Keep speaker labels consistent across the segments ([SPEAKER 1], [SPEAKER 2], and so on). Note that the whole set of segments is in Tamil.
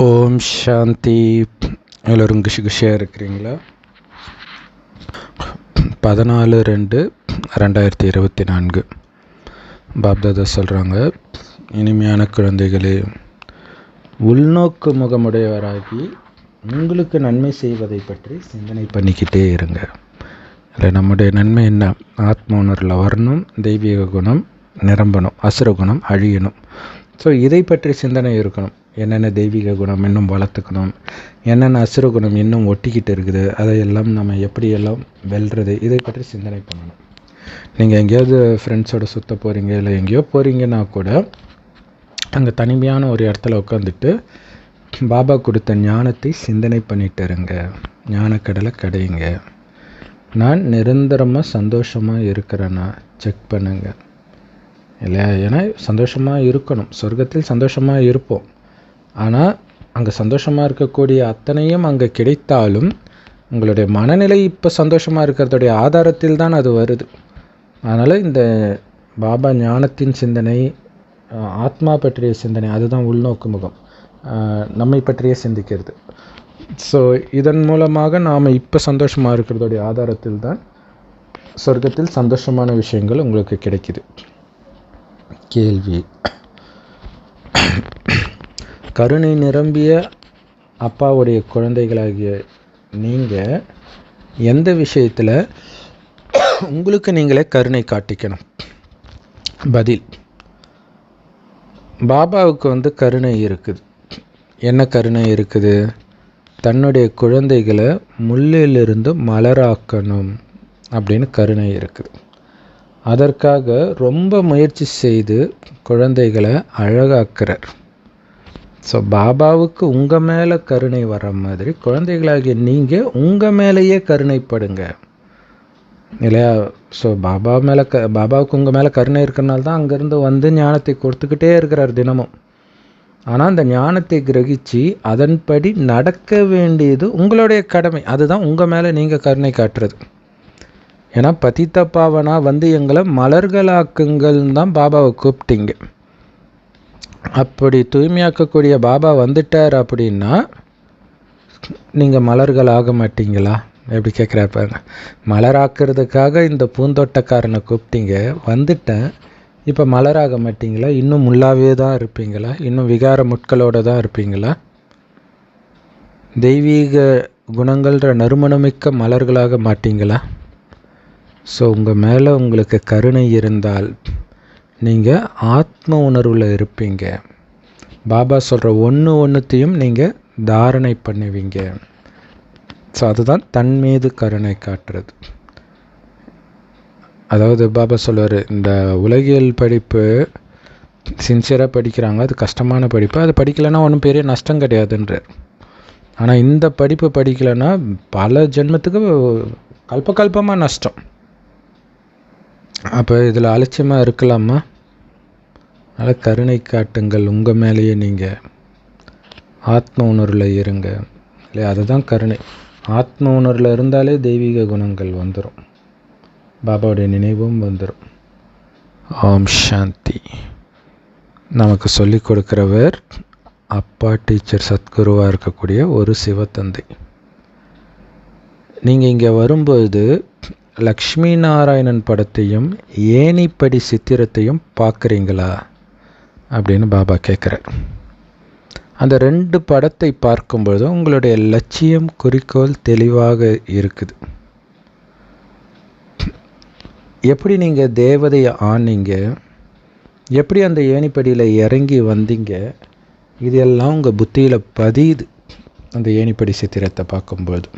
[SPEAKER 1] ஓம் சாந்தி. எல்லோரும் குஷியாக இருக்கிறீங்களா? 14/2/2024 பாப்தாதா சொல்கிறாங்க, இனிமையான குழந்தைகளே, உள்நோக்கு முகமுடையவராகி உங்களுக்கு நன்மை செய்வதை பற்றி சிந்தனை பண்ணிக்கிட்டே இருங்க. இல்லை, நம்முடைய நன்மை என்ன? ஆத்ம உணர்வில் வரணும், தெய்வீக குணம் நிரம்பணும், அசுர குணம் அழியணும். ஸோ இதை பற்றி சிந்தனை இருக்கணும். என்னென்ன தெய்வீக குணம் இன்னும் வளர்த்துக்கணும், என்னென்ன அசுர குணம் இன்னும் ஒட்டிக்கிட்டு இருக்குது, அதையெல்லாம் நம்ம எப்படியெல்லாம் வெல்றது, இதை பற்றி சிந்தனை பண்ணணும். நீங்கள் எங்கேயாவது ஃப்ரெண்ட்ஸோடு சுற்ற போகிறீங்க, இல்லை எங்கேயோ போகிறீங்கன்னா கூட அங்கே தனிமையான ஒரு இடத்துல உட்காந்துட்டு பாபா கொடுத்த ஞானத்தை சிந்தனை பண்ணிட்டு இருங்க. ஞானக்கடலை கடையுங்க. நான் நிரந்தரமாக சந்தோஷமாக இருக்கிறேன்னா செக் பண்ணுங்க. இல்லையா? ஏன்னா சந்தோஷமாக இருக்கணும், சொர்க்கத்தில் சந்தோஷமாக இருப்போம். ஆனால் அங்கே சந்தோஷமாக இருக்கக்கூடிய அத்தனையும் அங்கே கிடைத்தாலும் உங்களுடைய மனநிலை இப்போ சந்தோஷமாக இருக்கிறதுடைய ஆதாரத்தில் தான் அது வருது. அதனால் இந்த பாபா ஞானத்தின் சிந்தனை, ஆத்மா பற்றிய சிந்தனை, அதுதான் உள்நோக்கு முகம், நம்மை பற்றிய சிந்திக்கிறது. ஸோ இதன் மூலமாக நாம் இப்போ சந்தோஷமாக இருக்கிறதுடைய ஆதாரத்தில் தான் சொர்க்கத்தில் சந்தோஷமான விஷயங்கள் உங்களுக்கு கிடைக்கிது. கேள்வி: கருணை நிரம்பிய அப்பாவுடைய குழந்தைகளாகிய நீங்கள் எந்த விஷயத்தில் உங்களுக்கு நீங்களே கருணை காட்டிக்கணும்? பதில்: பாபாவுக்கு கருணை இருக்குது. என்ன கருணை இருக்குது? தன்னுடைய குழந்தைகளை முள்ளிலிருந்து மலராக்கணும் அப்படின்னு கருணை இருக்குது. அதற்காக ரொம்ப முயற்சி செய்து குழந்தைகளை அழகாக்குறார். ஸோ பாபாவுக்கு உங்கள் மேலே கருணை வர மாதிரி குழந்தைகளாகிய நீங்கள் உங்கள் மேலேயே கருணைப்படுங்க, இல்லையா? ஸோ பாபாவுக்கு உங்கள் மேலே கருணை இருக்கிறனால தான் அங்கேருந்து ஞானத்தை கொடுத்துக்கிட்டே இருக்கிறார் தினமும். ஆனால் அந்த ஞானத்தை கிரகிச்சு அதன்படி நடக்க வேண்டியது உங்களுடைய கடமை. அதுதான் உங்கள் மேலே நீங்கள் கருணை காட்டுறது. ஏன்னா பதித்த பாவனா எங்களை மலர்களாக்குங்கள்னு தான் பாபாவை கூப்பிட்டீங்க. அப்படி தூய்மையாக்கக்கூடிய பாபா வந்துட்டார் அப்படின்னா நீங்கள் மலர்கள் ஆக மாட்டீங்களா? எப்படி கேட்குறாப்பாங்க. மலராக்கிறதுக்காக இந்த பூந்தோட்டக்காரனை கூப்பிட்டீங்க, வந்துட்டேன், இப்போ மலராக மாட்டீங்களா? இன்னும் முள்ளாவே தான் இருப்பீங்களா? இன்னும் விகார முட்களோடு தான் இருப்பீங்களா? தெய்வீக குணங்கள்ன்ற நறுமணமிக்க மலர்களாக மாட்டீங்களா? ஸோ உங்கள் மேலே உங்களுக்கு கருணை இருந்தால் நீங்கள் ஆத்ம உணர்வில் இருப்பீங்க. பாபா சொல்கிற ஒன்றுத்தையும் நீங்கள் தாரணை பண்ணுவீங்க. ஸோ அதுதான் தன் மீது கருணை காட்டுறது. அதாவது பாபா சொல்வார், இந்த உலகியல் படிப்பு சின்சியராக படிக்கிறாங்க, அது கஷ்டமான படிப்பு, அது படிக்கலைன்னா ஒன்றும் பெரிய நஷ்டம் கிடையாதுன்றார். ஆனால் இந்த படிப்பு படிக்கலைன்னா பல ஜென்மத்துக்கு கல்பமாக நஷ்டம். அப்போ இதில் அலட்சியமாக இருக்கலாமா? அதனால் கருணை காட்டுங்கள். உங்கள் மேலேயே நீங்கள் ஆத்ம உணர்வில் இருங்க, இல்லையா? அதுதான் கருணை. ஆத்ம உணர்வில் இருந்தாலே தெய்வீக குணங்கள் வந்துடும், பாபாவுடைய நினைவும் வந்துடும். ஓம் சாந்தி. நமக்கு சொல்லிக் கொடுக்குறவர் அப்பா, டீச்சர், சத்குருவாக இருக்கக்கூடிய ஒரு சிவத்தந்தை. நீங்கள் இங்கே வரும்போது லக்ஷ்மி நாராயணன் படத்தையும் ஏணிப்படி சித்திரத்தையும் பார்க்குறீங்களா அப்படின்னு பாபா கேட்குறார். அந்த 2 படத்தை பார்க்கும்போது உங்களுடைய லட்சியம், குறிக்கோள் தெளிவாக இருக்குது. எப்படி நீங்கள் தேவதையை ஆனீங்க, எப்படி அந்த ஏணிப்படியில் இறங்கி வந்தீங்க, இதெல்லாம் உங்கள் புத்தியில் பதியுது அந்த ஏணிப்படி சித்திரத்தை பார்க்கும்போது.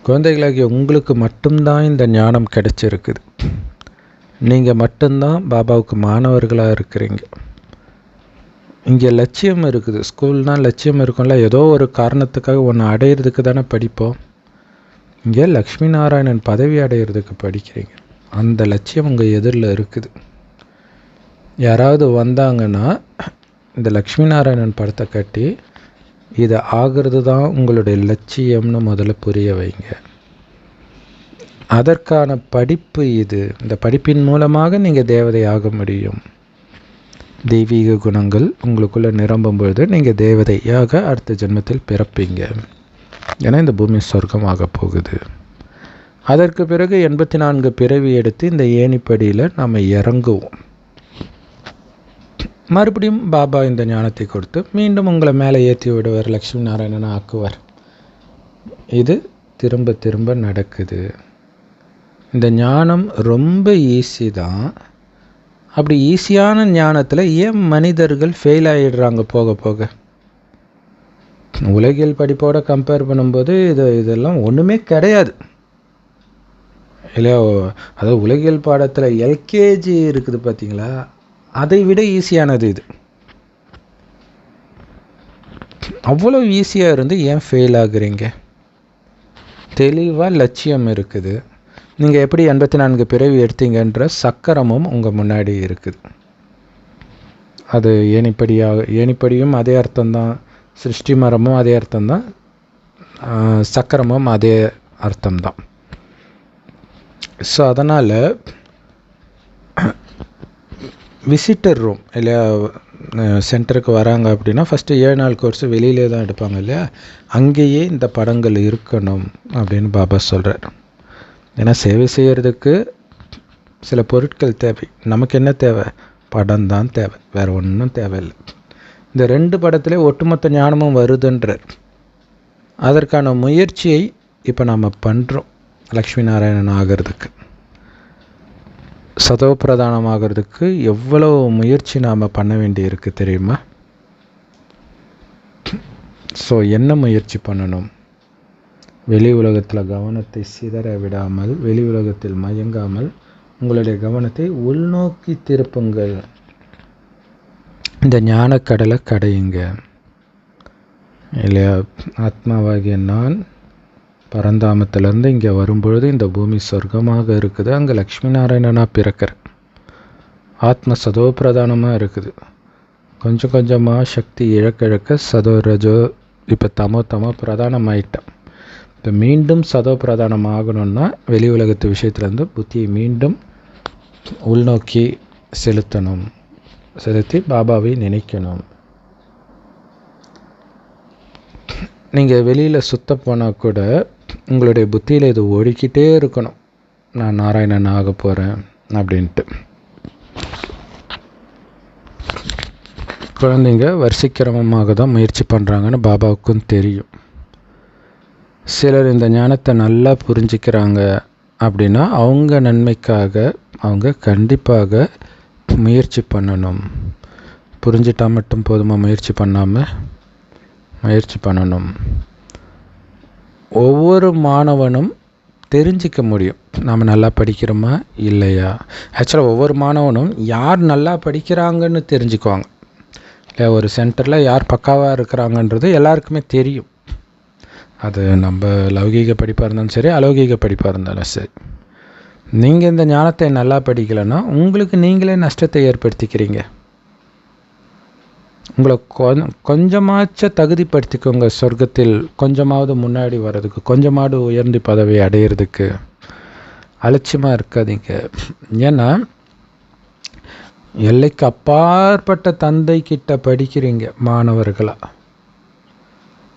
[SPEAKER 1] குழந்தைகளாகிய உங்களுக்கு மட்டும்தான் இந்த ஞானம் கிடைச்சிருக்குது. நீங்கள் மட்டும்தான் பாபாவுக்கு மாணவர்களாக இருக்கிறீங்க. இங்கே லட்சியம் இருக்குது. ஸ்கூல்னால் லட்சியம் இருக்கும்ல, ஏதோ ஒரு காரணத்துக்காக ஒன்று அடையிறதுக்கு தானே படிப்போம். இங்கே லக்ஷ்மி நாராயணன் பதவி அடையிறதுக்கு படிக்கிறீங்க. அந்த லட்சியம் உங்கள் எதிரில் இருக்குது. யாராவது வந்தாங்கன்னா இந்த லக்ஷ்மி நாராயணன் படத்தை கட்டி இது ஆகிறது தான் உங்களுடைய லட்சியம்னு முதல்ல புரிய வைங்க. அதற்கான படிப்பு இது. இந்த படிப்பின் மூலமாக நீங்கள் தேவதை ஆக முடியும். தெய்வீக குணங்கள் உங்களுக்குள்ளே நிரம்பும் பொழுது நீங்கள் தேவதையாக அடுத்த ஜென்மத்தில் பிறப்பீங்க. ஏன்னா இந்த பூமி சொர்க்கமாக போகுது. அதற்கு பிறகு 84 பிறவி எடுத்து இந்த ஏணிப்படியில் நாம் இறங்குவோம். மறுபடியும் பாபா இந்த ஞானத்தை கொடுத்து மீண்டும் உங்களை மேலே ஏற்றி விடுவார், லக்ஷ்மி நாராயணனை ஆக்குவார். இது திரும்ப திரும்ப நடக்குது. இந்த ஞானம் ரொம்ப ஈஸி தான். அப்படி ஈஸியான ஞானத்தில் ஏன் மனிதர்கள் ஃபெயில் ஆகிடுறாங்க போக போக? உலகியல் படிப்போடு கம்பேர் பண்ணும்போது இதெல்லாம் ஒன்றுமே கிடையாது இல்லையா? அதாவது உலகியல் பாடத்தில் எல்கேஜி இருக்குது பார்த்தீங்களா, அதை விட ஈஸியானது இது. அவ்வளோ ஈஸியாக இருந்து ஏன் ஃபெயில் ஆகுறீங்க? தெளிவாக லட்சியம் இருக்குது. நீங்கள் எப்படி 84 பிறவி எடுத்தீங்கன்ற சக்கரமும் உங்கள் முன்னாடி இருக்குது. அது ஏணிப்படியும் அதே அர்த்தம்தான், சிருஷ்டி மரமும் அதே அர்த்தம்தான், சக்கரமும் அதே அர்த்தம்தான். ஸோ அதனால் விசிட்டர் ரூம் இல்லையா, சென்டருக்கு வராங்க அப்படின்னா ஃபஸ்ட்டு 7 நாள் கோர்ஸ் வெளியிலே தான் எடுப்பாங்க இல்லையா, அங்கேயே இந்த படங்கள் இருக்கணும் அப்படின்னு பாபா சொல்கிறார். ஏன்னா சேவை செய்கிறதுக்கு சில பொருட்கள் தேவை. நமக்கு என்ன தேவை? படம் தான் தேவை, வேறு ஒன்றும் தேவையில்லை. இந்த 2 படத்திலே ஒட்டுமொத்த ஞானமும் வருதுன்றார். அதற்கான முயற்சியை இப்போ நாம் பண்ணுறோம். லக்ஷ்மி நாராயணன் ஆகிறதுக்கு, சதோ பிரதானம் ஆகிறதுக்கு எவ்வளோ முயற்சி நாம் பண்ண வேண்டியிருக்கு தெரியுமா? ஸோ என்ன முயற்சி பண்ணணும்? வெளி உலகத்தில் கவனத்தை சிதற விடாமல், வெளி உலகத்தில் மயங்காமல் உங்களுடைய கவனத்தை உள்நோக்கி திருப்புங்கள். இந்த ஞானக்கடலை கடையுங்க இல்லையா? ஆத்மாவாகிய நான் பரந்தாமத்திலேருந்து இங்கே வரும்பொழுது இந்த பூமி சொர்க்கமாக இருக்குது. அங்கே லக்ஷ்மி நாராயணனாக பிறக்கிறேன். ஆத்ம சதோ பிரதானமாக இருக்குது. கொஞ்சம் கொஞ்சமாக சக்தி இழக்க சதோ ரஜோ இப்போ தமோ பிரதானமாயிட்டேன். இப்போ மீண்டும் சதோ பிரதானம் ஆகணும்னா வெளி உலகத்து விஷயத்துலேருந்து புத்தியை மீண்டும் உள்நோக்கி செலுத்தி பாபாவை நினைக்கணும். நீங்கள் வெளியில் சுத்த போனால் கூட உங்களுடைய புத்தியில் இது ஓடிக்கிட்டே இருக்கணும், நான் நாராயணன் ஆக போகிறேன் அப்படின்ட்டு. குழந்தைங்க வரிசைக்கிரமமாக தான் முயற்சி பண்ணுறாங்கன்னு பாபாவுக்கும் தெரியும். சிலர் இந்த ஞானத்தை நல்லா புரிஞ்சிக்கிறாங்க அப்படின்னா அவங்க நன்மைக்காக அவங்க கண்டிப்பாக முயற்சி பண்ணணும். புரிஞ்சிட்டா மட்டும் போதுமா? முயற்சி பண்ணாமல் முயற்சி பண்ணணும். ஒவ்வொரு மாணவனும் தெரிஞ்சிக்க முடியும் நாம் நல்லா படிக்கிறோமா இல்லையா. ஆக்சுவலாக ஒவ்வொரு மாணவனும் யார் நல்லா படிக்கிறாங்கன்னு தெரிஞ்சுக்குவாங்க இல்லை. ஒரு சென்டரில் யார் பக்காவாக இருக்கிறாங்கன்றது எல்லாருக்குமே தெரியும். அது நம்ம லௌகீக படிப்பாக இருந்தாலும் சரி, அலௌகீக படிப்பாக இருந்தாலும் சரி. நீங்கள் இந்த ஞானத்தை நல்லா படிக்கலைன்னா உங்களுக்கு நீங்களே நஷ்டத்தை ஏற்படுத்திக்கிறீங்க. உங்களை கொஞ்சமாச்ச தகுதிப்படுத்திக்கோங்க சொர்க்கத்தில் கொஞ்சமாவது முன்னாடி வர்றதுக்கு, கொஞ்சமாவது உயர்ந்து பதவி அடையிறதுக்கு. அலட்சியமாக இருக்காதீங்க. ஏன்னா எல்லைக்கு அப்பாற்பட்ட தந்தை கிட்ட படிக்கிறீங்க மாணவர்களாக.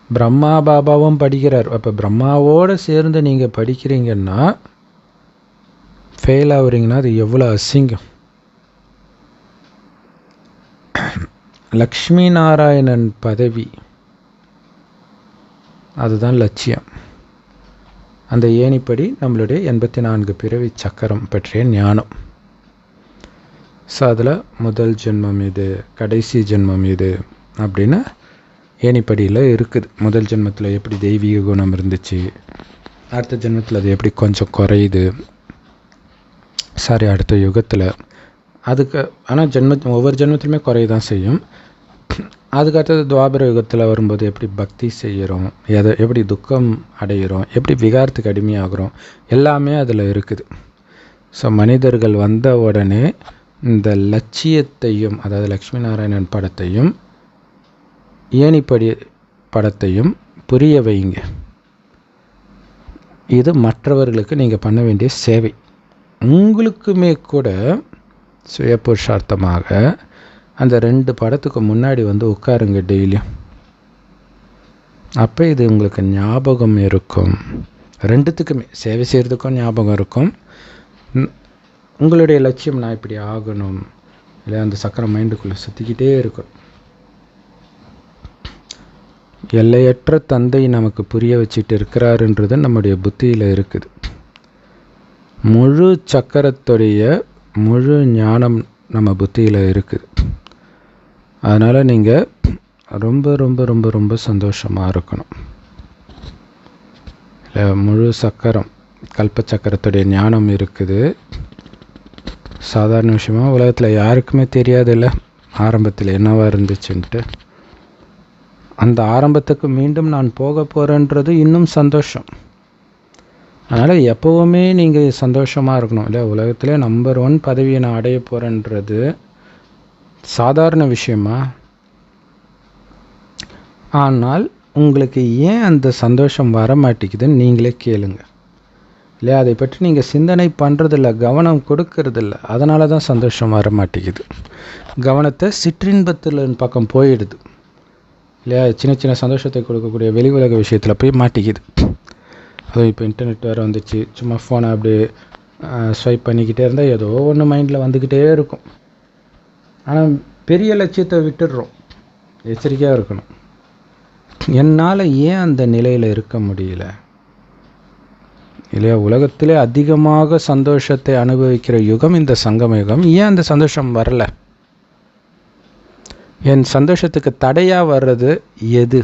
[SPEAKER 1] பிரம்மா பாபாவும் படிக்கிறார். அப்போ பிரம்மாவோடு சேர்ந்து நீங்கள் படிக்கிறீங்கன்னா ஃபெயில் ஆகுறீங்கன்னா அது எவ்வளோ அசிங்கம். லக்ஷ்மி நாராயணன் பதவி அதுதான் லட்சியம். அந்த ஏணிப்படி நம்மளுடைய 84 பிறவி சக்கரம் பற்றிய ஞானம். ஸோ அதில் முதல் ஜென்மம் இது, கடைசி ஜென்மம் இது அப்படின்னு ஏணிப்படியில் இருக்குது. முதல் ஜென்மத்தில் எப்படி தெய்வீக குணம் இருந்துச்சு, அடுத்த ஜென்மத்தில் அது எப்படி கொஞ்சம் குறையுது, அடுத்த யுகத்தில் அதுக்கு. ஆனால் ஒவ்வொரு ஜென்மத்திலுமே குறைய தான் செய்யும். அதுக்கடுத்தது துவாபர யுகத்தில் வரும்போது எப்படி பக்தி செய்கிறோம், எப்படி துக்கம் அடைகிறோம், எப்படி விகாரத்துக்கு அடிமையாகிறோம், எல்லாமே அதில் இருக்குது. ஸோ மனிதர்கள் வந்த உடனே இந்த லட்சியத்தையும், அதாவது லக்ஷ்மி நாராயணன் படத்தையும் ஏணிப்படி படத்தையும் புரிய வைங்க. இது மற்றவர்களுக்கு நீங்கள் பண்ண வேண்டிய சேவை. உங்களுக்குமே கூட சுய புருஷார்த்தமாக அந்த 2 படத்துக்கு முன்னாடி வந்து உட்காருங்க டெய்லியும். அப்போ இது உங்களுக்கு ஞாபகம் இருக்கும். 2த்துக்குமே சேவை செய்கிறதுக்கும் ஞாபகம் இருக்கும். உங்களுடைய லட்சியம் நான் இப்படி ஆகணும் இல்லை, அந்த சக்கரம் மைண்டுக்குள்ளே சுற்றிக்கிட்டே இருக்கும். எல்லையற்ற தந்தை நமக்கு புரிய வச்சுட்டு இருக்கிறாருன்றது நம்முடைய புத்தியில் இருக்குது. முழு சக்கரத்துடைய முழு ஞானம் நம்ம புத்தியில் இருக்குது. அதனால் நீங்கள் ரொம்ப ரொம்ப ரொம்ப ரொம்ப சந்தோஷமாக இருக்கணும். இல்லை, முழு சக்கரம் கல்ப சக்கரத்துடைய ஞானம் இருக்குது. சாதாரண விஷயமாக உலகத்தில் யாருக்குமே தெரியாதில்ல ஆரம்பத்தில் என்னவாக இருந்துச்சுன்ட்டு. அந்த ஆரம்பத்துக்கு மீண்டும் நான் போக போகிறேன்றது இன்னும் சந்தோஷம். அதனால் எப்போவுமே நீங்கள் சந்தோஷமாக இருக்கணும். இல்லை, உலகத்திலே நம்பர் 1 பதவியை நான் அடைய போகிறேன்றது சாதாரண விஷயமா? ஆனால் உங்களுக்கு ஏன் அந்த சந்தோஷம் வர மாட்டேங்குதுன்னு நீங்களே கேளுங்க. இல்லை, அதை பற்றி நீங்கள் சிந்தனை பண்ணுறதில்ல, கவனம் கொடுக்கறதில்ல. அதனால தான் சந்தோஷம் வர மாட்டேங்குது. கவனத்தை சிற்றின்பத்தில் பக்கம் போயிடுது. இல்லையா, சின்ன சின்ன சந்தோஷத்தை கொடுக்கக்கூடிய வெளி உலக விஷயத்தில் போய் மாட்டிக்குது. அதுவும் இப்போ இன்டர்நெட் வேறு வந்துச்சு. சும்மா ஃபோனை அப்படியே ஸ்வைப் பண்ணிக்கிட்டே இருந்தால் ஏதோ ஒன்று மைண்டில் வந்துக்கிட்டே இருக்கும். ஆனால் பெரிய லட்சியத்தை விட்டுடுறோம். எச்சரிக்கையாக இருக்கணும். என்னால் ஏன் அந்த நிலையில் இருக்க முடியல? இல்லையா, உலகத்திலே அதிகமாக சந்தோஷத்தை அனுபவிக்கிற யுகம் இந்த சங்கம யுகம். ஏன் அந்த சந்தோஷம் வரல? என் சந்தோஷத்துக்கு தடையாக வர்றது எது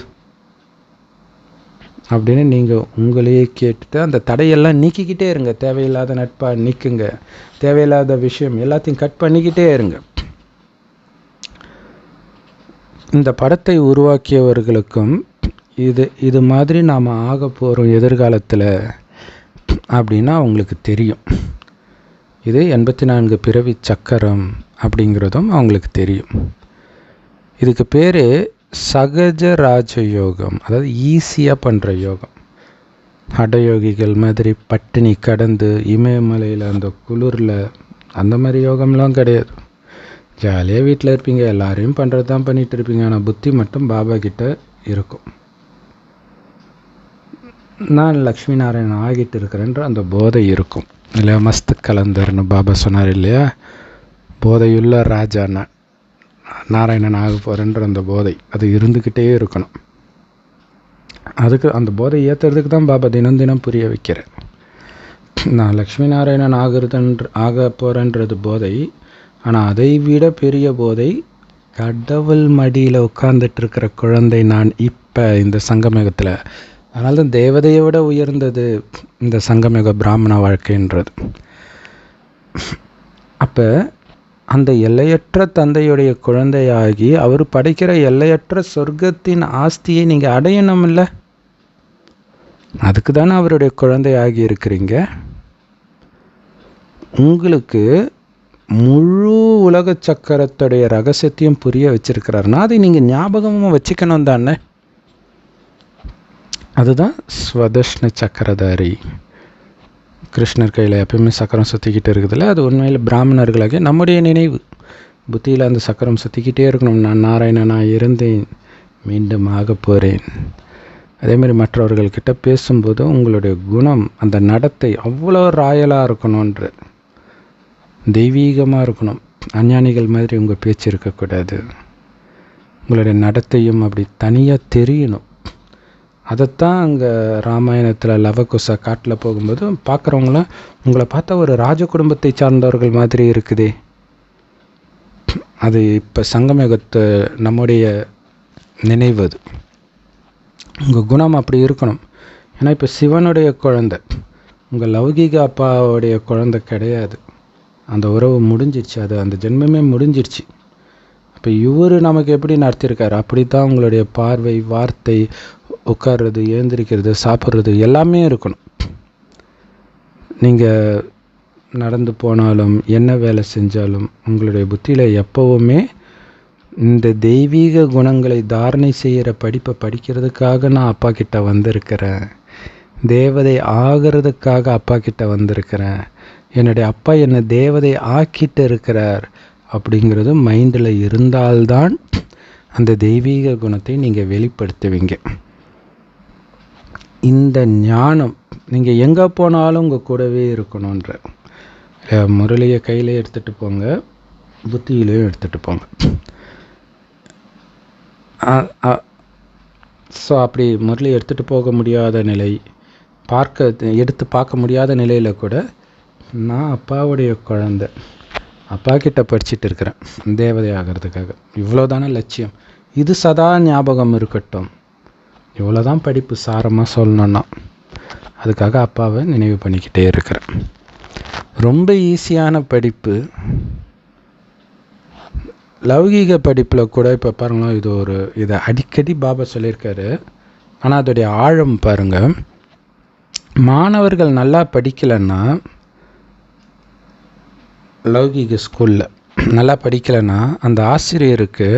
[SPEAKER 1] அப்படின்னு நீங்கள் உங்களையே கேட்டுட்டு அந்த தடையெல்லாம் நீக்கிக்கிட்டே இருங்க. தேவையில்லாத நட்பாக நீக்குங்க. தேவையில்லாத விஷயம் எல்லாத்தையும் கட் பண்ணிக்கிட்டே இருங்க. இந்த படத்தை உருவாக்கியவர்களுக்கும் இது மாதிரி நாம் ஆக போகிறோம் எதிர்காலத்தில் அப்படின்னா அவங்களுக்கு தெரியும். இது 84 பிறவி சக்கரம் அப்படிங்கிறதும் அவங்களுக்கு தெரியும். இதுக்கு பேர் சகஜ ராஜயோகம், அதாவது ஈஸியாக பண்ணுற யோகம். ஹடயோகிகள் மாதிரி பட்டினி கடந்து இமயமலையில் அந்த குளிரில் அந்த மாதிரி யோகம்லாம் கிடையாது. ஜாலியாக வீட்டில் இருப்பீங்க, எல்லாரையும் பண்ணுறது தான் பண்ணிகிட்டு இருப்பீங்க. ஆனால் புத்தி மட்டும் பாபா கிட்ட இருக்கும். நான் லக்ஷ்மி நாராயணன் ஆகிட்டு இருக்கிறேன்ற அந்த போதை இருக்கும் இல்லையா. மஸ்து கலந்தர்னு பாபா சொன்னார் இல்லையா. போதையுள்ள ராஜா நான் நாராயணன் ஆக போகிறேன்ற அந்த போதை அது இருந்துக்கிட்டே இருக்கணும். அதுக்கு அந்த போதை ஏற்றுறதுக்கு தான் பாபா தினம் தினம் புரிய வைக்கிறேன். நான் லக்ஷ்மி நாராயணன் ஆக போகிறேன்றது போதை. ஆனால் அதை விட பெரிய போதை கடவுள் மடியில் உட்கார்ந்துட்டு இருக்கிற குழந்தை நான் இப்போ இந்த சங்கமயுகத்தில். அதனால தான் தேவதையை விட உயர்ந்தது இந்த சங்கமயுக பிராமண வாழ்க்கைன்றது. அப்போ அந்த எல்லையற்ற தந்தையுடைய குழந்தையாகி அவர் படைக்கிற எல்லையற்ற சொர்க்கத்தின் ஆஸ்தியை நீங்கள் அடையணும் இல்லை? அதுக்கு தானே அவருடைய குழந்தையாகி இருக்கிறீங்க. உங்களுக்கு முழு உலக சக்கரத்துடைய ரகசியத்தையும் புரிய வச்சிருக்கிறாருன்னா அதை நீங்கள் ஞாபகமாக வச்சுக்கணும் தானே. அதுதான் ஸ்வதஷ்ண சக்கரதாரி. கிருஷ்ணர் கையில் எப்பயுமே சக்கரம் சுற்றிக்கிட்டு இருக்குதுல்ல, அது உண்மையில் பிராமணர்களாக நம்முடைய நினைவு புத்தியில் அந்த சக்கரம் சுற்றிக்கிட்டே இருக்கணும். நான் நாராயணனாக இருந்தேன், மீண்டும் ஆக போகிறேன். அதேமாதிரி மற்றவர்கள்கிட்ட பேசும்போது உங்களுடைய குணம் அந்த நடத்தை அவ்வளோ ராயலாக இருக்கணுன்ற, தெய்வீகமாக இருக்கணும். அஞ்ஞானிகள் மாதிரி உங்கள் பேச்சு இருக்கக்கூடாது. உங்களுடைய நடத்தையும் அப்படி தனியாக தெரியணும். அதைத்தான் அங்கே ராமாயணத்தில் லவகுசா காட்டில் போகும்போது பார்க்குறவங்களாம் உங்களை பார்த்தா ஒரு ராஜ குடும்பத்தை சார்ந்தவர்கள் மாதிரி இருக்குதே. அது இப்போ சங்கமயுகத்தை நம்முடைய நினைவு. அது உங்கள் குணம் அப்படி இருக்கணும். ஏன்னா இப்போ சிவனுடைய குழந்தை, உங்கள் லௌகீக அப்பாவுடைய குழந்தை கிடையாது. அந்த உறவு முடிஞ்சிடுச்சு, அது அந்த ஜென்மமே முடிஞ்சிடுச்சு. இப்போ இவர் நமக்கு எப்படி நடத்தியிருக்காரு அப்படி தான் உங்களுடைய பார்வை, வார்த்தை, உட்கார்றது, எழுந்திரிக்கிறது, சாப்பிட்றது எல்லாமே இருக்கணும். நீங்கள் நடந்து போனாலும் என்ன வேலை செஞ்சாலும் உங்களுடைய புத்தியில் எப்போவுமே இந்த தெய்வீக குணங்களை தாரணை செய்கிற படிப்பை படிக்கிறதுக்காக நான் அப்பா கிட்ட வந்திருக்கிறேன், தேவதை ஆகிறதுக்காக அப்பா கிட்ட வந்திருக்கிறேன், என்னுடைய அப்பா என்னை தேவதை ஆக்கிட்டு இருக்கிறார் அப்படிங்கிறது மைண்டில் இருந்தால்தான் அந்த தெய்வீக குணத்தை நீங்கள் வெளிப்படுத்துவீங்க. இந்த ஞானம் நீங்கள் எங்கே போனாலும் உங்கள் கூடவே இருக்கணுன்ற முரளியை கையிலே எடுத்துகிட்டு போங்க, புத்தியிலையும் எடுத்துகிட்டு போங்க. ஸோ அப்படி முரளி எடுத்துகிட்டு போக முடியாத நிலை, எடுத்து பார்க்க முடியாத நிலையில் கூட நான் அப்பாவுடைய குழந்தை, அப்பா கிட்ட படிச்சுட்டு இருக்கிறேன் தேவதை ஆகிறதுக்காக, இவ்வளோதான லட்சியம், இது சதா ஞாபகம் இருக்கட்டும். இவ்வளோதான் படிப்பு சாரமாக சொல்லணுன்னா அதுக்காக அப்பாவை நினைவு பண்ணிக்கிட்டே இருக்கிறேன். ரொம்ப ஈஸியான படிப்பு. லௌகீக படிப்பில் கூட இப்போ பாருங்களேன், இதை அடிக்கடி பாபா சொல்லியிருக்காரு. ஆனால் அதோடைய ஆழம் பாருங்கள். மாணவர்கள் நல்லா படிக்கலைன்னா, லௌகீக ஸ்கூலில் நல்லா படிக்கலைன்னா அந்த ஆசிரியருக்கு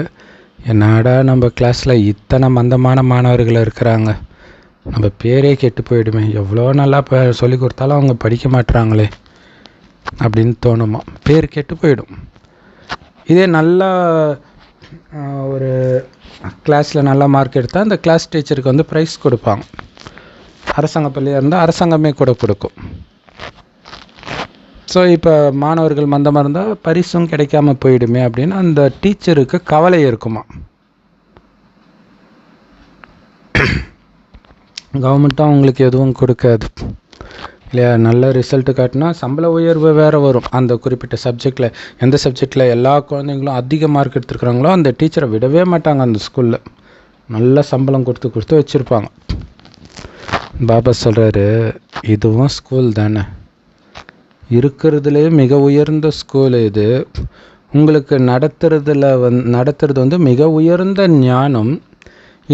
[SPEAKER 1] என்னடா நம்ம கிளாஸில் இத்தனை மந்தமான மாணவர்கள் இருக்கிறாங்க, நம்ம பேரே கெட்டு போயிடுமே, எவ்வளோ நல்லா சொல்லி கொடுத்தாலும் அவங்க படிக்க மாட்டுறாங்களே அப்படின்னு தோணுமா, பேர் கெட்டு போயிடும். இதே நல்லா ஒரு கிளாஸில் நல்லா மார்க் எடுத்தால் அந்த கிளாஸ் டீச்சருக்கு வந்து ப்ரைஸ் கொடுப்பாங்க. அரசாங்க பள்ளியாக இருந்தால் அரசாங்கமே கூட கொடுக்கும். ஸோ இப்போ மாணவர்கள் மந்தமாக இருந்தால் பரிசும் கிடைக்காம போயிடுமே அப்படின்னு அந்த டீச்சருக்கு கவலை இருக்குமா. கவர்மெண்ட்டும் அவங்களுக்கு எதுவும் கொடுக்காது இல்லையா. நல்ல ரிசல்ட்டு காட்டினா சம்பள உயர்வு வேறு வரும். அந்த குறிப்பிட்ட சப்ஜெக்டில், எந்த சப்ஜெக்டில் எல்லா குழந்தைங்களும் அதிக மார்க் எடுத்துருக்குறாங்களோ அந்த டீச்சரை விடவே மாட்டாங்க. அந்த ஸ்கூலில் நல்ல சம்பளம் கொடுத்து வச்சுருப்பாங்க. பாபா சொல்கிறாரு, இதுவும் ஸ்கூல் தானே, இருக்கிறதுலே மிக உயர்ந்த ஸ்கூல் இது. உங்களுக்கு நடத்துறது வந்து மிக உயர்ந்த ஞானம்.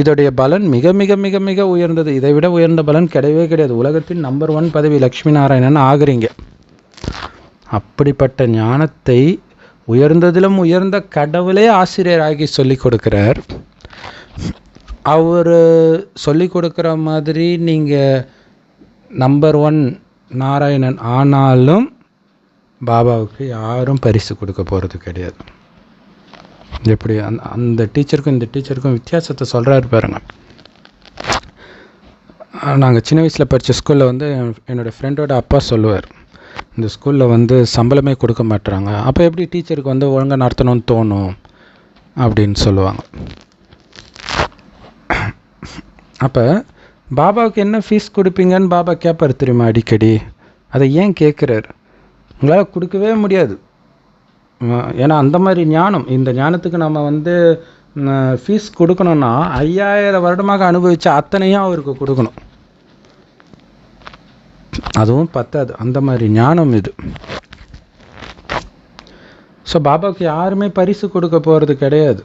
[SPEAKER 1] இதோடைய பலன் மிக மிக மிக மிக உயர்ந்தது. இதை விட உயர்ந்த பலன் கிடையவே கிடையாது. உலகத்தின் நம்பர் 1 பதவி லக்ஷ்மி நாராயணன் ஆகுறீங்க. அப்படிப்பட்ட ஞானத்தை உயர்ந்ததிலும் உயர்ந்த கடவுளே ஆசிரியராகி சொல்லி கொடுக்கிறார். அவர் சொல்லி கொடுக்குற மாதிரி நீங்கள் நம்பர் 1 நாராயணன் ஆனாலும் பாபாவுக்கு யாரும் பரிசு கொடுக்க போகிறது கிடையாது. எப்படி அந்த டீச்சருக்கும் இந்த டீச்சருக்கும் வித்தியாசத்தை சொல்கிறாரு பாருங்க. நாங்கள் சின்ன வயசில் படித்த ஸ்கூலில் வந்து என்னோடய ஃப்ரெண்டோட அப்பா சொல்லுவார், இந்த ஸ்கூலில் வந்து சம்பளமே கொடுக்க மாட்டுறாங்க, அப்போ எப்படி டீச்சருக்கு வந்து ஒழுங்காக நடத்தணும்னு தோணும் அப்படின்னு சொல்லுவாங்க. அப்போ பாபாவுக்கு என்ன ஃபீஸ் கொடுப்பீங்கன்னு பாபா கேட்பார் தெரியுமா அடிக்கடி. அதை ஏன் கேட்குறாரு? உங்களால் கொடுக்கவே முடியாது. ஏன்னா அந்த மாதிரி ஞானம், இந்த ஞானத்துக்கு நம்ம வந்து ஃபீஸ் கொடுக்கணுன்னா 5000 வருடமாக அனுபவித்த அத்தனையும் அவருக்கு கொடுக்கணும். அதுவும் பத்தாது, அந்த மாதிரி ஞானம் இது. ஸோ பாபாவுக்கு யாருமே பரிசு கொடுக்க போகிறது கிடையாது.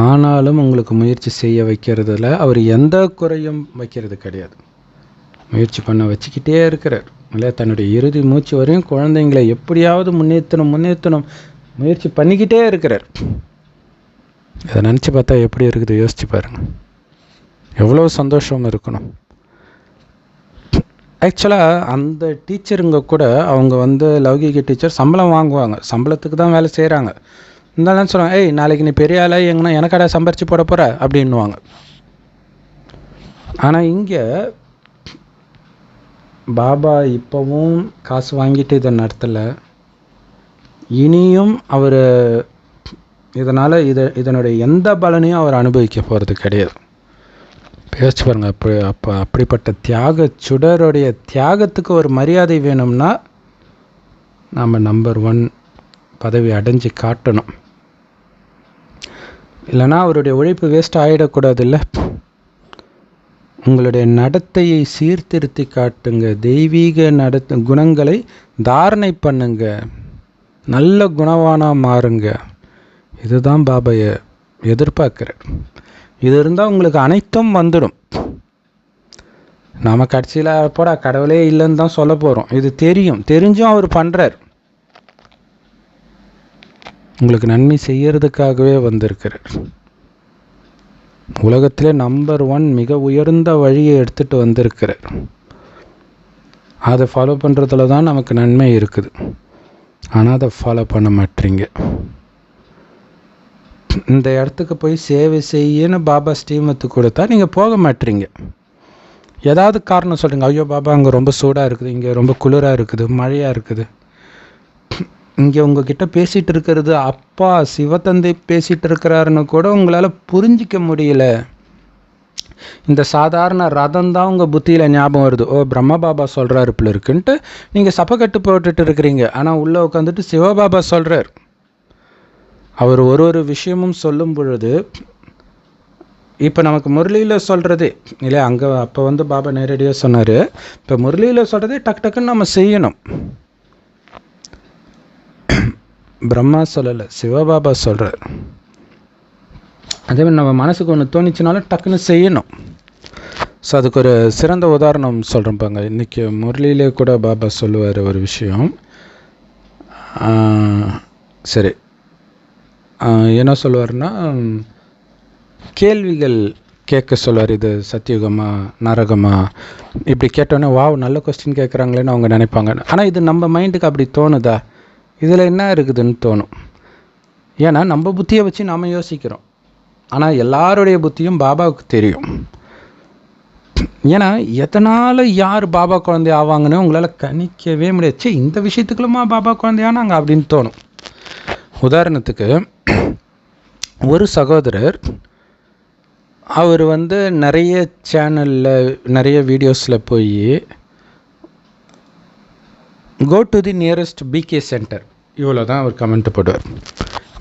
[SPEAKER 1] ஆனாலும் உங்களுக்கு முயற்சி செய்ய வைக்கிறதுல அவர் எந்த குறையும் வைக்கிறது கிடையாது. முயற்சி பண்ண வச்சுக்கிட்டே இருக்கிறார் இல்லையா. தன்னுடைய இறுதி மூச்சு வரையும் குழந்தைங்களை எப்படியாவது முன்னேற்றணும் முயற்சி பண்ணிக்கிட்டே இருக்கிறார். இதை நினச்சி பார்த்தா எப்படி இருக்குது யோசிச்சு பாருங்கள். எவ்வளோ சந்தோஷம் இருக்கணும். ஆக்சுவலாக அந்த டீச்சருங்க கூட அவங்க வந்து லௌகீக டீச்சர் சம்பளம் வாங்குவாங்க, சம்பளத்துக்கு தான் வேலை செய்கிறாங்க. இருந்தாலும் சொல்லுவாங்க, ஏய் நாளைக்கு நீ பெரிய ஆளா எங்கன்னா எனக்கடா சம்பாரிச்சு போட போகிற அப்படின்வாங்க. ஆனால் இங்கே பாபா இப்போவும் காசு வாங்கிட்டு இதை நடத்தலை. இனியும் அவர் இதனால் இதனுடைய எந்த பலனையும் அவர் அனுபவிக்க போகிறது கிடையாது. யோசிச்சு பாருங்கள். அப்படிப்பட்ட தியாக சுடருடைய தியாகத்துக்கு ஒரு மரியாதை வேணும்னா நாம் நம்பர் 1 பதவி அடைஞ்சு காட்டணும். இல்லைனா அவருடைய உழைப்பு வேஸ்ட் ஆகிடக்கூடாது. இல்லை, உங்களுடைய நடத்தையை சீர்திருத்தி காட்டுங்க. தெய்வீக குணங்களை தாரணை பண்ணுங்க. நல்ல குணவானாக மாறுங்க. இதுதான் பாபாயை எதிர்பார்க்குறார். இது இருந்தால் உங்களுக்கு அனைத்தும் வந்துடும். நாம் கடைசியில் போடா கடவுளே இல்லைன்னு தான் சொல்ல போகிறோம். இது தெரிஞ்சும் அவர் பண்ணுறார். உங்களுக்கு நன்மை செய்யறதுக்காகவே வந்திருக்கிறார். உலகத்திலே நம்பர் 1 மிக உயர்ந்த வழியை எடுத்துகிட்டு வந்திருக்கிறார். அதை ஃபாலோ பண்ணுறதுல தான் நமக்கு நன்மை இருக்குது. ஆனால் அதை ஃபாலோ பண்ண மாட்டீங்க. இந்த இடத்துக்கு போய் சேவை செய்யன்னு பாபா ஸ்ரீமத்து கொடுத்தா நீங்கள் போக மாட்டீங்க. ஏதாவது காரணம் சொல்கிறீங்க, ஐயோ பாபா அங்கே ரொம்ப சூடாக இருக்குது, இங்கே ரொம்ப குளிராக இருக்குது, மழையாக இருக்குது. இங்கே உங்ககிட்ட பேசிகிட்டு இருக்கிறது அப்பா சிவத்தந்தை பேசிகிட்டு இருக்கிறாருன்னு கூட உங்களால் புரிஞ்சிக்க முடியல. இந்த சாதாரண ரதம் தான் உங்கள் புத்தியில் ஞாபகம் வருது. ஓ பிரம்ம பாபா சொல்கிறாரு இப்படி இருக்குன்ட்டு நீங்கள் சப்பக்கட்டு போட்டுட்டு இருக்கிறீங்க. ஆனால் உள்ளே உட்காந்துட்டு சிவபாபா சொல்கிறார். அவர் ஒரு விஷயமும் சொல்லும் பொழுது இப்போ நமக்கு முரளியில் சொல்கிறதே இல்லையா, அங்கே அப்போ வந்து பாபா நேரடியாக சொன்னார். இப்போ முரளியில் சொல்கிறதே டக்கு டக்குன்னு நம்ம செய்யணும். பிரம்மா சொல்லலை, சிவபாபா சொல்கிறார். அதே மாதிரி நம்ம மனசுக்கு ஒன்று தோணிச்சுனாலும் டக்குன்னு செய்யணும். ஸோ அதுக்கு ஒரு சிறந்த உதாரணம் சொல்கிறேன் பாங்க. இன்றைக்கி முரளியிலே கூட பாபா சொல்லுவார் ஒரு விஷயம். சரி, என்ன சொல்லுவார்னா, கேள்விகள் கேட்க சொல்லுவார். இது சத்தியுகமா நரகமா இப்படி கேட்டோன்னே வாவ் நல்ல கொஸ்டின் கேட்குறாங்களேன்னு அவங்க நினைப்பாங்க. ஆனால் இது நம்ம மைண்டுக்கு அப்படி தோணுதா, இதில் என்ன இருக்குதுன்னு தோணும். ஏன்னா நம்ம புத்தியை வச்சு நாம் யோசிக்கிறோம். ஆனால் எல்லாருடைய புத்தியும் பாபாவுக்கு தெரியும். ஏன்னா எதனால் யார் பாபா குழந்தை ஆவாங்கன்னு உங்களால் கணிக்கவே முடியாது. இந்த விஷயத்துக்குள்ளமா பாபா குழந்தையானாங்க அப்படின்னு தோணும். உதாரணத்துக்கு ஒரு சகோதரர், அவர் வந்து நிறைய சேனலில் நிறைய வீடியோஸில் போய் go to the nearest BK centre இவ்வளோ தான் அவர் கமெண்ட் போடுவார்.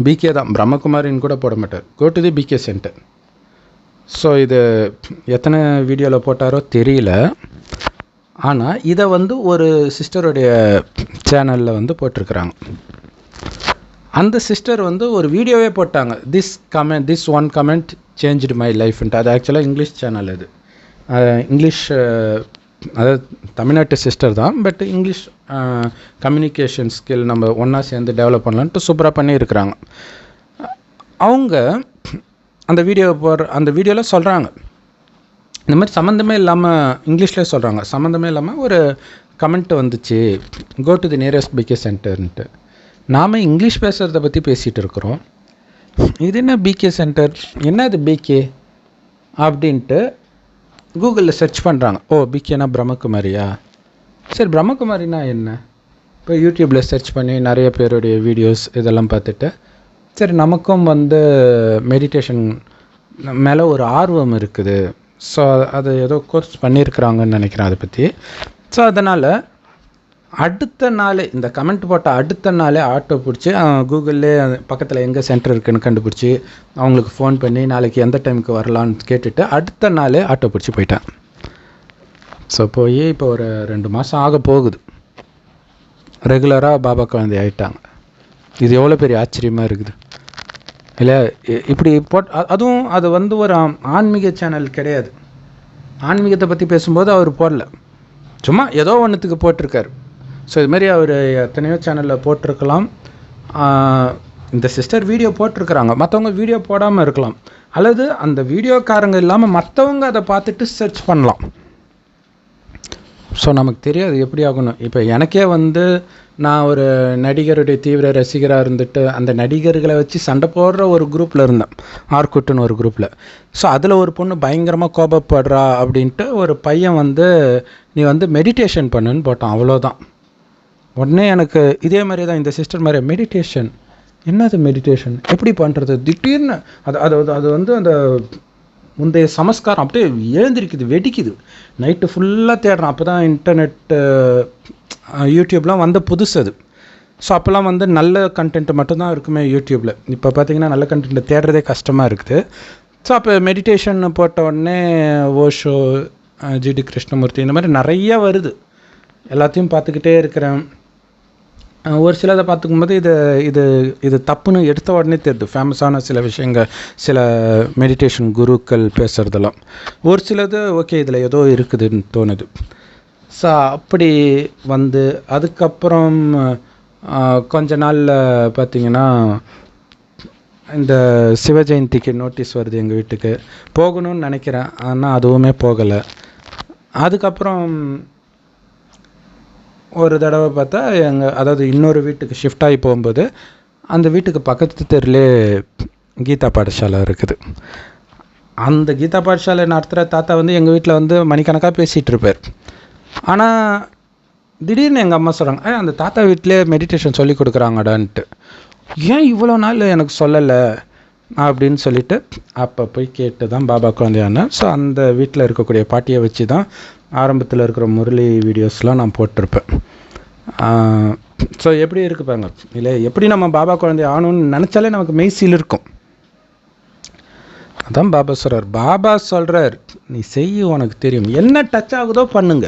[SPEAKER 1] பிகே தான், பிரம்மகுமாரின்னு கூட போட மாட்டார். Go to the BK centre. So இது எத்தனை வீடியோவில் போட்டாரோ தெரியல. ஆனால் இதை வந்து ஒரு சிஸ்டருடைய சேனலில் வந்து போட்டிருக்கிறாங்க. அந்த சிஸ்டர் வந்து ஒரு வீடியோவே போட்டாங்க. This one comment changed my லைஃப்ன்ட்டு. அது ஆக்சுவலாக இங்கிலீஷ் சேனல். அது இங்கிலீஷ், அதாவது தமிழ்நாட்டு சிஸ்டர் தான், பட் இங்கிலீஷ் கம்யூனிகேஷன் ஸ்கில் நம்ம ஒன்றா சேர்ந்து டெவலப் பண்ணலான்ட்டு சூப்பராக பண்ணியிருக்கிறாங்க. அவங்க அந்த வீடியோவில் சொல்கிறாங்க, இந்த மாதிரி சம்மந்தமே இல்லாமல் இங்கிலீஷில் சொல்கிறாங்க. சம்மந்தமே இல்லாமல் ஒரு கமெண்ட் வந்துச்சு, go to the nearest BK சென்டர்ன்ட்டு. நாம் இங்கிலீஷ் பேசுகிறத பற்றி பேசிகிட்டு இருக்கிறோம். இது என்ன பிகே சென்டர், என்ன அது பிகே அப்படின்ட்டு கூகுளில் சர்ச் பண்ணுறாங்க. ஓ பிகேனா பிரம்மகுமாரியா, சரி பிரம்மகுமாரினா என்ன. இப்போ யூடியூப்பில் சர்ச் பண்ணி நிறைய பேருடைய வீடியோஸ் இதெல்லாம் பார்த்துட்டு, சரி நமக்கும் வந்து மெடிடேஷன் மேலே ஒரு ஆர்வம் இருக்குது. ஸோ அது ஏதோ கோர்ஸ் பண்ணியிருக்கிறாங்கன்னு நினைக்கிறேன் அதை பற்றி. ஸோ அதனால் அடுத்த நாள் இந்த கமெண்ட் போட்ட அடுத்த நாளே ஆட்டோ பிடிச்சி கூகுளிலே பக்கத்தில் எங்கே சென்டர் இருக்குதுன்னு கண்டுபிடிச்சி அவங்களுக்கு ஃபோன் பண்ணி நாளைக்கு எந்த டைமுக்கு வரலான்னு கேட்டுட்டு அடுத்த நாளே ஆட்டோ பிடிச்சி போயிட்டேன். ஸோ போய் இப்போ ஒரு 2 மாதம் ஆக போகுது. ரெகுலராக பாபா குழந்தை ஆகிட்டாங்க. இது எவ்வளோ பெரிய ஆச்சரியமாக இருக்குது இல்லை. இப்படி அதுவும் அது வந்து ஒரு ஆன்மீக சேனல் கிடையாது. ஆன்மீகத்தை பற்றி பேசும்போது அவர் போடல, சும்மா ஏதோ ஒன்றுத்துக்கு போட்டிருக்கார். ஸோ இதுமாரி அவர் எத்தனையோ சேனலில் போட்டிருக்கலாம். இந்த சிஸ்டர் வீடியோ போட்டிருக்கிறாங்க, மற்றவங்க வீடியோ போடாமல் இருக்கலாம். அல்லது அந்த வீடியோக்காரங்க இல்லாமல் மற்றவங்க அதை பார்த்துட்டு சர்ச் பண்ணலாம். ஸோ நமக்கு தெரியாது எப்படி ஆகணும். இப்போ எனக்கே வந்து நான் ஒரு நடிகருடைய தீவிர ரசிகராக இருந்துட்டு அந்த நடிகர்களை வச்சு சண்டை போடுற ஒரு குரூப்பில் இருந்தேன், ஆர்குட்டுன்னு ஒரு குரூப்பில். ஸோ அதில் ஒரு பொண்ணு பயங்கரமாக கோபப்படுறா அப்படின்ட்டு ஒரு பையன் வந்து நீ வந்து மெடிடேஷன் பண்ணுன்னு போட்டான். அவ்வளோதான். உடனே எனக்கு இதே மாதிரி தான் இந்த சிஸ்டர் மாதிரி மெடிடேஷன், என்னது மெடிடேஷன் எப்படி பண்ணுறது, திடீர்னு அது வந்து அந்த முந்தைய சமஸ்காரம் அப்படியே எழுந்திருக்குது, வெடிக்குது. நைட்டு ஃபுல்லாக தேடுறேன். அப்போ தான் இன்டர்நெட்டு யூடியூப்லாம் வந்து புதுசு அது. ஸோ அப்போல்லாம் வந்து நல்ல கண்டென்ட் மட்டும்தான் இருக்குமே யூடியூப்பில். இப்போ பார்த்திங்கன்னா நல்ல கண்டென்ட்டை தேடுறதே கஷ்டமாக இருக்குது. ஸோ அப்போ மெடிடேஷன் போட்ட உடனே ஓஷோ, ஜிடி கிருஷ்ணமூர்த்தி, இந்த மாதிரி நிறையா வருது. எல்லாத்தையும் பார்த்துக்கிட்டே இருக்கிறேன். ஒரு சிலதை பார்த்துக்கும்போது இது தப்புன்னு எடுத்த உடனே தெரியுது. ஃபேமஸான சில விஷயங்கள், சில மெடிடேஷன் குருக்கள் பேசுகிறதெல்லாம். ஒரு சிலது ஓகே இதில் ஏதோ இருக்குதுன்னு தோணுது. ஸோ அப்படி வந்து அதுக்கப்புறம் கொஞ்ச நாளில் பார்த்திங்கன்னா இந்த சிவஜெயந்திக்கு நோட்டீஸ் வருது எங்கள் வீட்டுக்கு. போகணும்னு நினைக்கிறேன், ஆனால் அதுவுமே போகலை. அதுக்கப்புறம் ஒரு தடவை பார்த்தா அதாவது இன்னொரு வீட்டுக்கு ஷிஃப்ட் ஆகி போகும்போது அந்த வீட்டுக்கு பக்கத்து தெருலே கீதா பாடசாலை இருக்குது. அந்த கீதா பாடசாலை நடத்துகிற தாத்தா வந்து எங்கள் வீட்டில் வந்து மணிக்கணக்காக பேசிகிட்டு இருப்பார். ஆனால் திடீர்னு எங்கள் அம்மா சொல்கிறாங்க, அந்த தாத்தா வீட்டிலே மெடிடேஷன் சொல்லி கொடுக்குறாங்கடான்ட்டு. ஏன் இவ்வளோ நாள் எனக்கு சொல்லலை அப்படின்னு சொல்லிவிட்டு அப்போ போய் கேட்டு தான் பாபா குழந்தையான. ஸோ அந்த வீட்டில் இருக்கக்கூடிய பாட்டியை வச்சு தான் ஆரம்பத்தில் இருக்கிற முரளி வீடியோஸ்லாம் நான் போட்டிருப்பேன். ஸோ எப்படி இருக்கு பாருங்க, இல்லை எப்படி நம்ம பாபா குழந்தை ஆகணும்னு நினச்சாலே நமக்கு மெய்சில் இருக்கும். அதான் பாபா சொல்கிறார். பாபா சொல்கிறார், நீ செய்ய, உனக்கு தெரியும், என்ன டச் ஆகுதோ பண்ணுங்க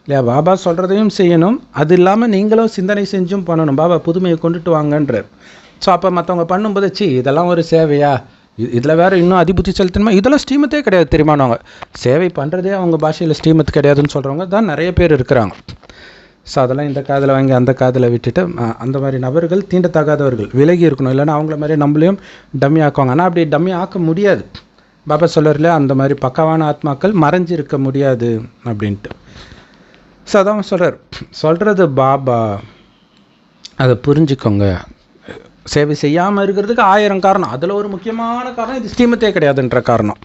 [SPEAKER 1] இல்லையா. பாபா சொல்கிறதையும் செய்யணும், அது இல்லாமல் நீங்களும் சிந்தனை செஞ்சும் பண்ணணும். பாபா புதுமையை கொண்டுட்டு வாங்கன்றார். ஸோ அப்போ மற்றவங்க பண்ணும்போது இதெல்லாம் ஒரு சேவையா, இதில் வேறு இன்னும் அதிபுத்தி செலுத்தணுமா, இதெல்லாம் ஸ்ரீமத்தே கிடையாது தெரியுமானவங்க. சேவை பண்ணுறதே அவங்க பாஷையில் ஸ்ரீமத் கிடையாதுன்னு சொல்கிறவங்க தான் நிறைய பேர் இருக்கிறாங்க. ஸோ அதெல்லாம் இந்த காதில் வாங்கி அந்த காதில் விட்டுட்டு அந்த மாதிரி நபர்கள் தீண்டத்தகாதவர்கள், விலகி இருக்கணும். இல்லைன்னா அவங்கள மாதிரி நம்மளையும் டம்மி ஆக்குவாங்க. ஆனால் அப்படி டம்மி ஆக்க முடியாது. பாபா சொல்லல அந்த மாதிரி பக்காவான ஆத்மாக்கள் மறைஞ்சு இருக்க முடியாது அப்படின்ட்டு. ஸோ அதான் சொல்கிறது பாபா, அதை புரிஞ்சுக்கோங்க. சேவை செய்யாமல் இருக்கிறதுக்கு 1000 காரணம், அதில் ஒரு முக்கியமான காரணம் இது ஸ்ரீமத்தே கிடையாதுன்ற காரணம்.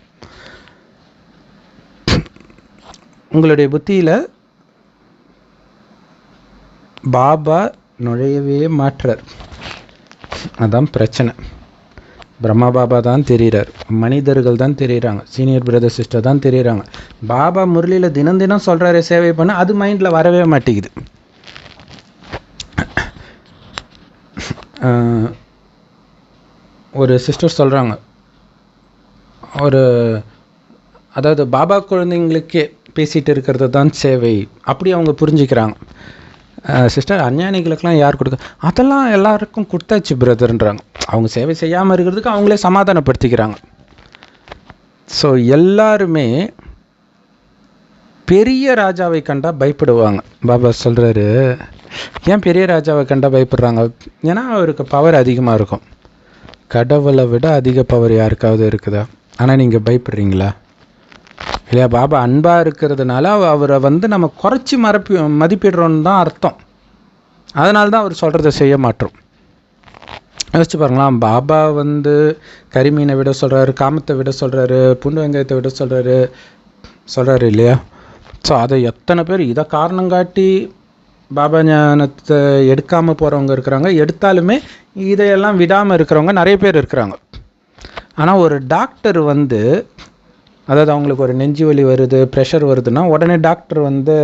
[SPEAKER 1] உங்களுடைய புத்தியில் பாபா நுழையவே மாற்றார். அதான் பிரச்சனை. பிரம்மா பாபா தான் தெரிகிறார், மனிதர்கள் தான் தெரியுறாங்க, சீனியர் பிரதர் சிஸ்டர் தான் தெரியுறாங்க. பாபா முரளியில் தினம் தினம் சொல்கிறாரு சேவை பண்ண, அது மைண்டில் வரவே மாட்டேங்குது. ஒரு சிஸ்டர் சொல்கிறாங்க, அதாவது பாபா குழந்தைங்களுக்கே பேசிகிட்டு இருக்கிறது தான் சேவை, அப்படி அவங்க புரிஞ்சுக்கிறாங்க. சிஸ்டர் அஞ்ஞானிகளுக்கெல்லாம் யார் கொடுக்க, அதெல்லாம் எல்லாருக்கும் கொடுத்தாச்சு பிரதர்ன்றாங்க. அவங்க சேவை செய்யாமல் இருக்கிறதுக்கு அவங்களே சமாதானப்படுத்திக்கிறாங்க. ஸோ எல்லாருமே பெரிய ராஜாவை கண்டா பயப்படுவாங்க. பாபா சொல்கிறாரு, ஏன் பெரிய ராஜாவை கண்டா பயப்படுறாங்க? ஏன்னா அவருக்கு பவர் அதிகமாக இருக்கும். கடவுளை விட அதிக பவர் யாருக்காவது இருக்குதா? ஆனால் நீங்கள் பயப்படுறீங்களா இல்லையா? பாபா அன்பாக இருக்கிறதுனால அவரை வந்து நம்ம குறைச்சி மதிப்பிடுறோன்னு தான் அர்த்தம். அதனால தான் அவர் சொல்கிறத செய்ய மாட்டோம். யோசிச்சு பாருங்களாம், பாபா வந்து கரிமீனை விட சொல்கிறாரு, காமத்தை விட சொல்கிறாரு, புண்டு வெங்காயத்தை விட சொல்கிறாரு இல்லையா? ஸோ அதை எத்தனை பேர் இதை காரணம் காட்டி பாபா ஞானத்தை எடுக்காமல் போகிறவங்க இருக்கிறாங்க. எடுத்தாலுமே இதையெல்லாம் விடாமல் இருக்கிறவங்க நிறைய பேர் இருக்கிறாங்க. ஆனால் ஒரு டாக்டர் வந்து, அதாவது அவங்களுக்கு ஒரு நெஞ்சு வலி வருது, ப்ரெஷர் வருதுன்னா உடனே டாக்டர் வந்து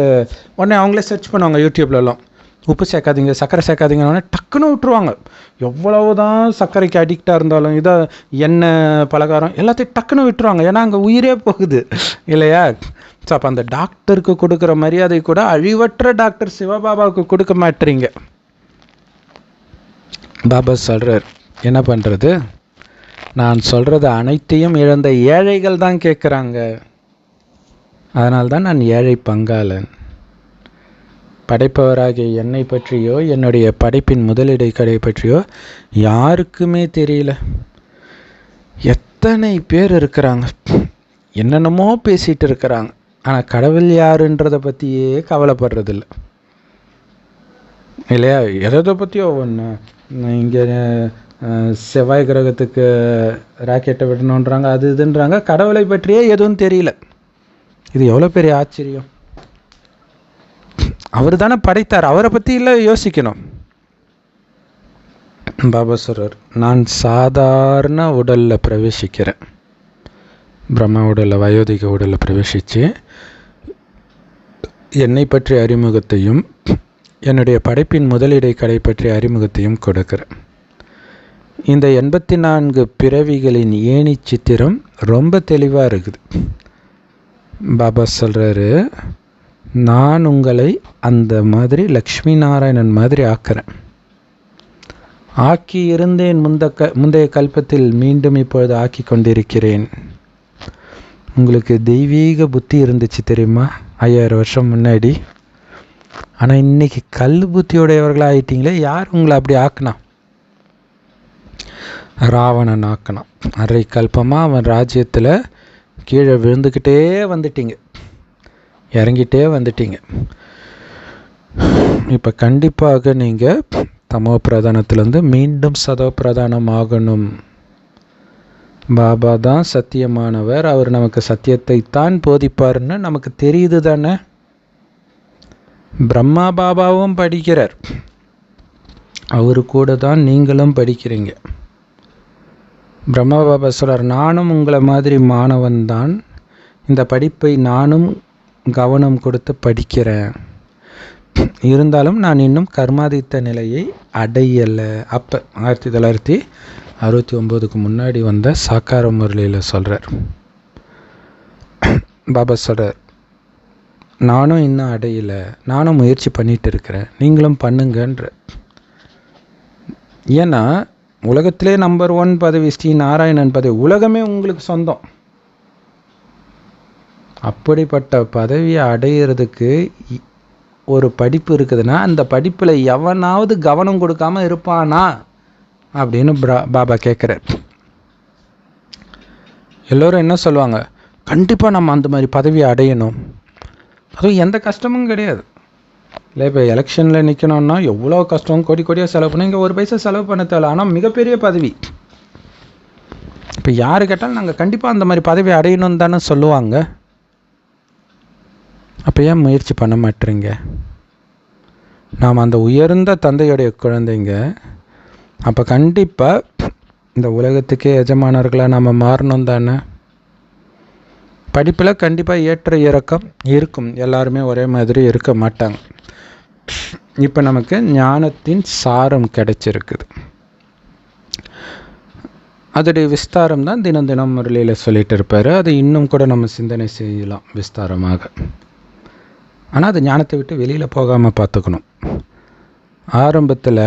[SPEAKER 1] உடனே அவங்களே சர்ச் பண்ணுவாங்க யூடியூப்லலாம். உப்பு சேர்க்காதீங்க, சர்க்கரை சேர்க்காதீங்கன்னு டக்குன்னு விட்டுருவாங்க. எவ்வளவு தான் சர்க்கரைக்கு அடிக்டாக இருந்தாலும் இதை எண்ணெய் பலகாரம் எல்லாத்தையும் டக்குன்னு விட்டுருவாங்க. ஏன்னா அங்கே உயிரே போகுது இல்லையா? ஸோ அப்போ அந்த டாக்டருக்கு கொடுக்குற மரியாதை கூட அழிவற்ற டாக்டர் சிவபாபாவுக்கு கொடுக்க மாட்டீங்க. பாபா சொல்கிறார், என்ன பண்ணுறது, நான் சொல்கிறது அனைத்தையும் இழந்த ஏழைகள் தான் கேட்குறாங்க. அதனால்தான் நான் ஏழை பங்காளன். படைப்பவராகிய என்னை பற்றியோ என்னுடைய படைப்பின் முதலிடை கடை பற்றியோ யாருக்குமே தெரியல. எத்தனை பேர் இருக்கிறாங்க, என்னென்னமோ பேசிகிட்டு இருக்கிறாங்க. ஆனால் கடவுள் யாருன்றதை பற்றியே கவலைப்படுறதில்ல இல்லையா? எதை பற்றியோ ஒன்று, இங்கே செவ்வாய் கிரகத்துக்கு ராக்கெட்டை விடணுன்றாங்க, அது இதுன்றாங்க. கடவுளை பற்றியே எதுவும் தெரியல. இது எவ்வளோ பெரிய ஆச்சரியம். அவர் தானே படைத்தார், அவரை பற்றி இல்லை யோசிக்கணும். பாபா சொல்றார், நான் சாதாரண உடலில் பிரவேசிக்கிறேன், பிரம்மா உடலில் வயோதிக உடலில் பிரவேசித்து என்னை பற்றிய அறிமுகத்தையும் என்னுடைய படைப்பின் முதலிடை கடை பற்றிய அறிமுகத்தையும் கொடுக்கிறேன். இந்த 84 பிறவிகளின் ஏணி சித்திரம் ரொம்ப தெளிவாக இருக்குது. பாபா சொல்கிறாரு, நான் உங்களை அந்த மாதிரி லக்ஷ்மி நாராயணன் மாதிரி ஆக்கிறேன். ஆக்கி இருந்தேன் முந்தைய கல்பத்தில், மீண்டும் இப்பொழுது ஆக்கி கொண்டிருக்கிறேன். உங்களுக்கு தெய்வீக புத்தி இருந்துச்சு தெரியுமா 5000 வருஷம் முன்னாடி. ஆனால் இன்னைக்கு கல் புத்தியுடையவர்களாக ஆயிட்டீங்களே. யார் உங்களை அப்படி ஆக்கினா? ராவணன் ஆக்கினான். அரை கல்பமாக அவன் ராஜ்யத்தில் கீழே விழுந்துக்கிட்டே வந்துட்டீங்க, இறங்கிட்டே வந்துட்டீங்க. இப்போ கண்டிப்பாக நீங்கள் தமோ பிரதானத்திலேருந்து மீண்டும் சதோ பிரதானம் ஆகணும். பாபா தான் சத்தியமானவர், அவர் நமக்கு சத்தியத்தை தான் போதிப்பார்னு நமக்கு தெரியுது தானே. பிரம்மா பாபாவும் படிக்கிறார், அவரு கூட தான் நீங்களும் படிக்கிறீங்க. பிரம்மா பாபா சொல்கிறார், நானும் உங்களை மாதிரி மாணவன் தான், இந்த படிப்பை நானும் கவனம் கொடுத்து படிக்கிறேன், இருந்தாலும் நான் இன்னும் கர்மாதித்த நிலையை அடையலை. அப்போ 1969க்கு முன்னாடி வந்த சாக்கார முரளியில் சொல்கிறார். பாபா சொல்கிறார், நானும் இன்னும் அடையலை, நானும் முயற்சி பண்ணிகிட்டு இருக்கிறேன், நீங்களும் பண்ணுங்கன்ற. ஏன்னா உலகத்திலே நம்பர் 1 பதவி ஸ்ரீ நாராயணன் பதவி, உலகமே உங்களுக்கு சொந்தம். அப்படிப்பட்ட பதவியை அடையிறதுக்கு ஒரு படிப்பு இருக்குதுன்னா அந்த படிப்பில் எவனாவது கவனம் கொடுக்காம இருப்பானா அப்படின்னு பாபா கேட்குறார். எல்லோரும் என்ன சொல்லுவாங்க, கண்டிப்பாக நம்ம அந்த மாதிரி பதவியை அடையணும், அதுவும் எந்த கஷ்டமும் கிடையாது. இல்லை இப்போ எலெக்ஷனில் நிற்கணும்னா எவ்வளோ கஷ்டம், கோடி கோடியாக செலவு பண்ண, இங்கே 1 பைசா செலவு பண்ண தேவை, ஆனால் மிகப்பெரிய பதவி. இப்போ யார் கேட்டாலும் நாங்கள் கண்டிப்பாக அந்த மாதிரி பதவி அடையணும்னு தானே சொல்லுவாங்க. அப்போ ஏன் முயற்சி பண்ண மாட்டேறீங்க? நாம் அந்த உயர்ந்த தந்தையுடைய குழந்தைங்க. அப்போ கண்டிப்பாக இந்த உலகத்துக்கே எஜமானர்களாக நாம் மாறணும் தானே. படிப்பில் கண்டிப்பாக ஏற்ற இறக்கம் இருக்கும், எல்லாருமே ஒரே மாதிரி இருக்க மாட்டாங்க. இப்போ நமக்கு ஞானத்தின் சாரம் கிடைச்சிருக்குது, அதோடைய விஸ்தாரம் தான் தினம் தினம் முரளியில் சொல்லிட்டு இருப்பார். அது இன்னும் கூட நம்ம சிந்தனை செய்யலாம் விஸ்தாரமாக. ஆனால் அது ஞானத்தை விட்டு வெளியில் போகாமல் பார்த்துக்கணும். ஆரம்பத்தில்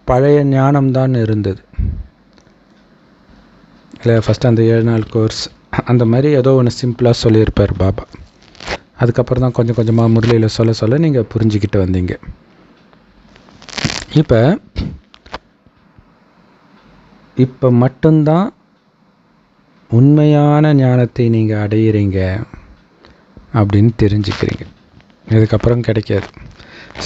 [SPEAKER 1] பழைய ஞானம்தான் இருந்தது இல்லை, ஃபஸ்ட்டு அந்த 7 நாள் கோர்ஸ் அந்த மாதிரி ஏதோ ஒன்று சிம்பிளாக சொல்லியிருப்பார் பாபா. அதுக்கப்புறம் தான் கொஞ்சம் கொஞ்சமாக முரளியில் சொல்ல சொல்ல நீங்கள் புரிஞ்சுக்கிட்டு வந்தீங்க. இப்போ மட்டும்தான் உண்மையான ஞானத்தை நீங்கள் அடையிறீங்க அப்படின்னு தெரிஞ்சுக்கிறீங்க. இதுக்கப்புறம் கிடைக்காது,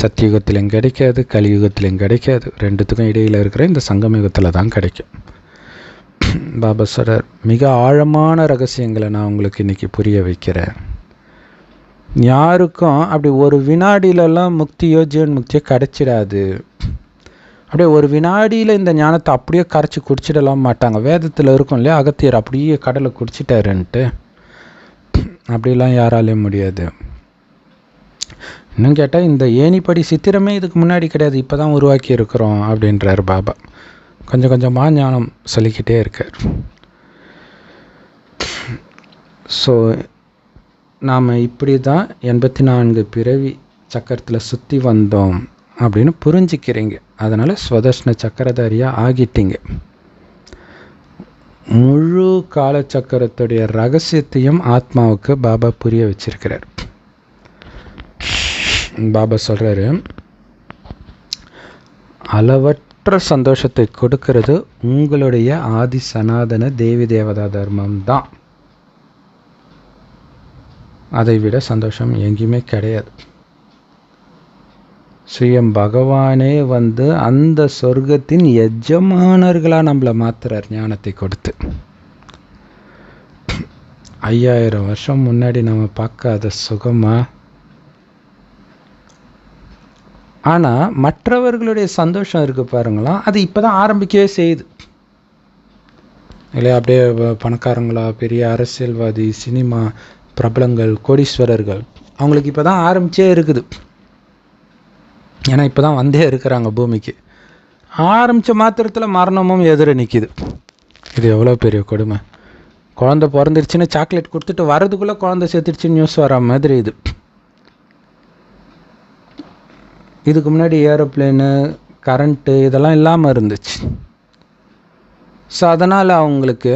[SPEAKER 1] சத்தியுகத்திலையும் கிடைக்காது, கலியுகத்திலையும் கிடைக்காது, ரெண்டுத்துக்கும் இடையில் இருக்கிற இந்த சங்கமயுகத்தில் தான் கிடைக்கும். பாபா சொல்றார், மிக ஆழமான ரகசியங்களை நான் உங்களுக்கு இன்றைக்கி புரிய வைக்கிறேன். யாருக்கும் அப்படி ஒரு வினாடியிலலாம் முக்தியோ ஜீவன் முக்தியோ கிடைச்சிடாது. அப்படியே ஒரு வினாடியில் இந்த ஞானத்தை அப்படியே கரைச்சி குடிச்சிடலாம் மாட்டாங்க. வேதத்தில் இருக்கும் இல்லையா, அகத்தியர் அப்படியே கடலை குடிச்சிட்டாருன்ட்டு, அப்படிலாம் யாராலையும் முடியாது. இன்னும் கேட்டால் இந்த ஏணிப்படி சித்திரமே இதுக்கு முன்னாடி கிடையாது, இப்போ தான் உருவாக்கி இருக்கிறோம் அப்படின்றார் பாபா. கொஞ்சம் கொஞ்சமாக ஞானம் சொல்லிக்கிட்டே இருக்கார். ஸோ நாம் இப்படி தான் 84 பிறவி சக்கரத்தில் சுற்றி வந்தோம் அப்படின்னு புரிஞ்சிக்கிறீங்க. அதனால் ஸ்வதர்ஷ்ண சக்கரதாரியாக ஆகிட்டீங்க. முழு காலச்சக்கரத்துடைய ரகசியத்தையும் ஆத்மாவுக்கு பாபா புரிய வச்சிருக்கிறார். பாபா சொல்கிறாரு, அளவற்ற சந்தோஷத்தை கொடுக்கிறது உங்களுடைய ஆதி சனாதன தேவி தேவதா தர்மம் தான். அதை விட சந்தோஷம் எங்கேயுமே கிடையாது. ஸ்ரீயம் பகவானே வந்து அந்த சொர்க்கத்தின் எஜமானர்களாக நம்மளை மாத்துறார் ஞானத்தை கொடுத்து. 5000 வருஷம் முன்னாடி நம்ம பார்க்காத சுகமா. ஆனால் மற்றவர்களுடைய சந்தோஷம் இருக்குது பாருங்களா, அது இப்போ தான் ஆரம்பிக்கவே செய்யுது இல்லையா. அப்படியே பணக்காரங்களா, பெரிய அரசியல்வாதி, சினிமா பிரபலங்கள், கோடீஸ்வரர்கள், அவங்களுக்கு இப்போ தான் ஆரம்பிச்சே இருக்குது. ஏன்னா இப்போ தான் வந்தே இருக்கிறாங்க பூமிக்கு. ஆரம்பித்த மாத்திரத்தில் மரணமும் எதிர நிற்கிது. இது எவ்வளோ பெரிய கொடுமை. குழந்தை பிறந்துருச்சுன்னு சாக்லேட் கொடுத்துட்டு வர்றதுக்குள்ளே குழந்தை சேர்த்துருச்சுன்னு நியூஸ் வர மாதிரி இது. இதுக்கு முன்னாடி ஏரோப்ளேனு, கரண்ட்டு இதெல்லாம் இல்லாமல் இருந்துச்சு. ஸோ அதனால் அவங்களுக்கு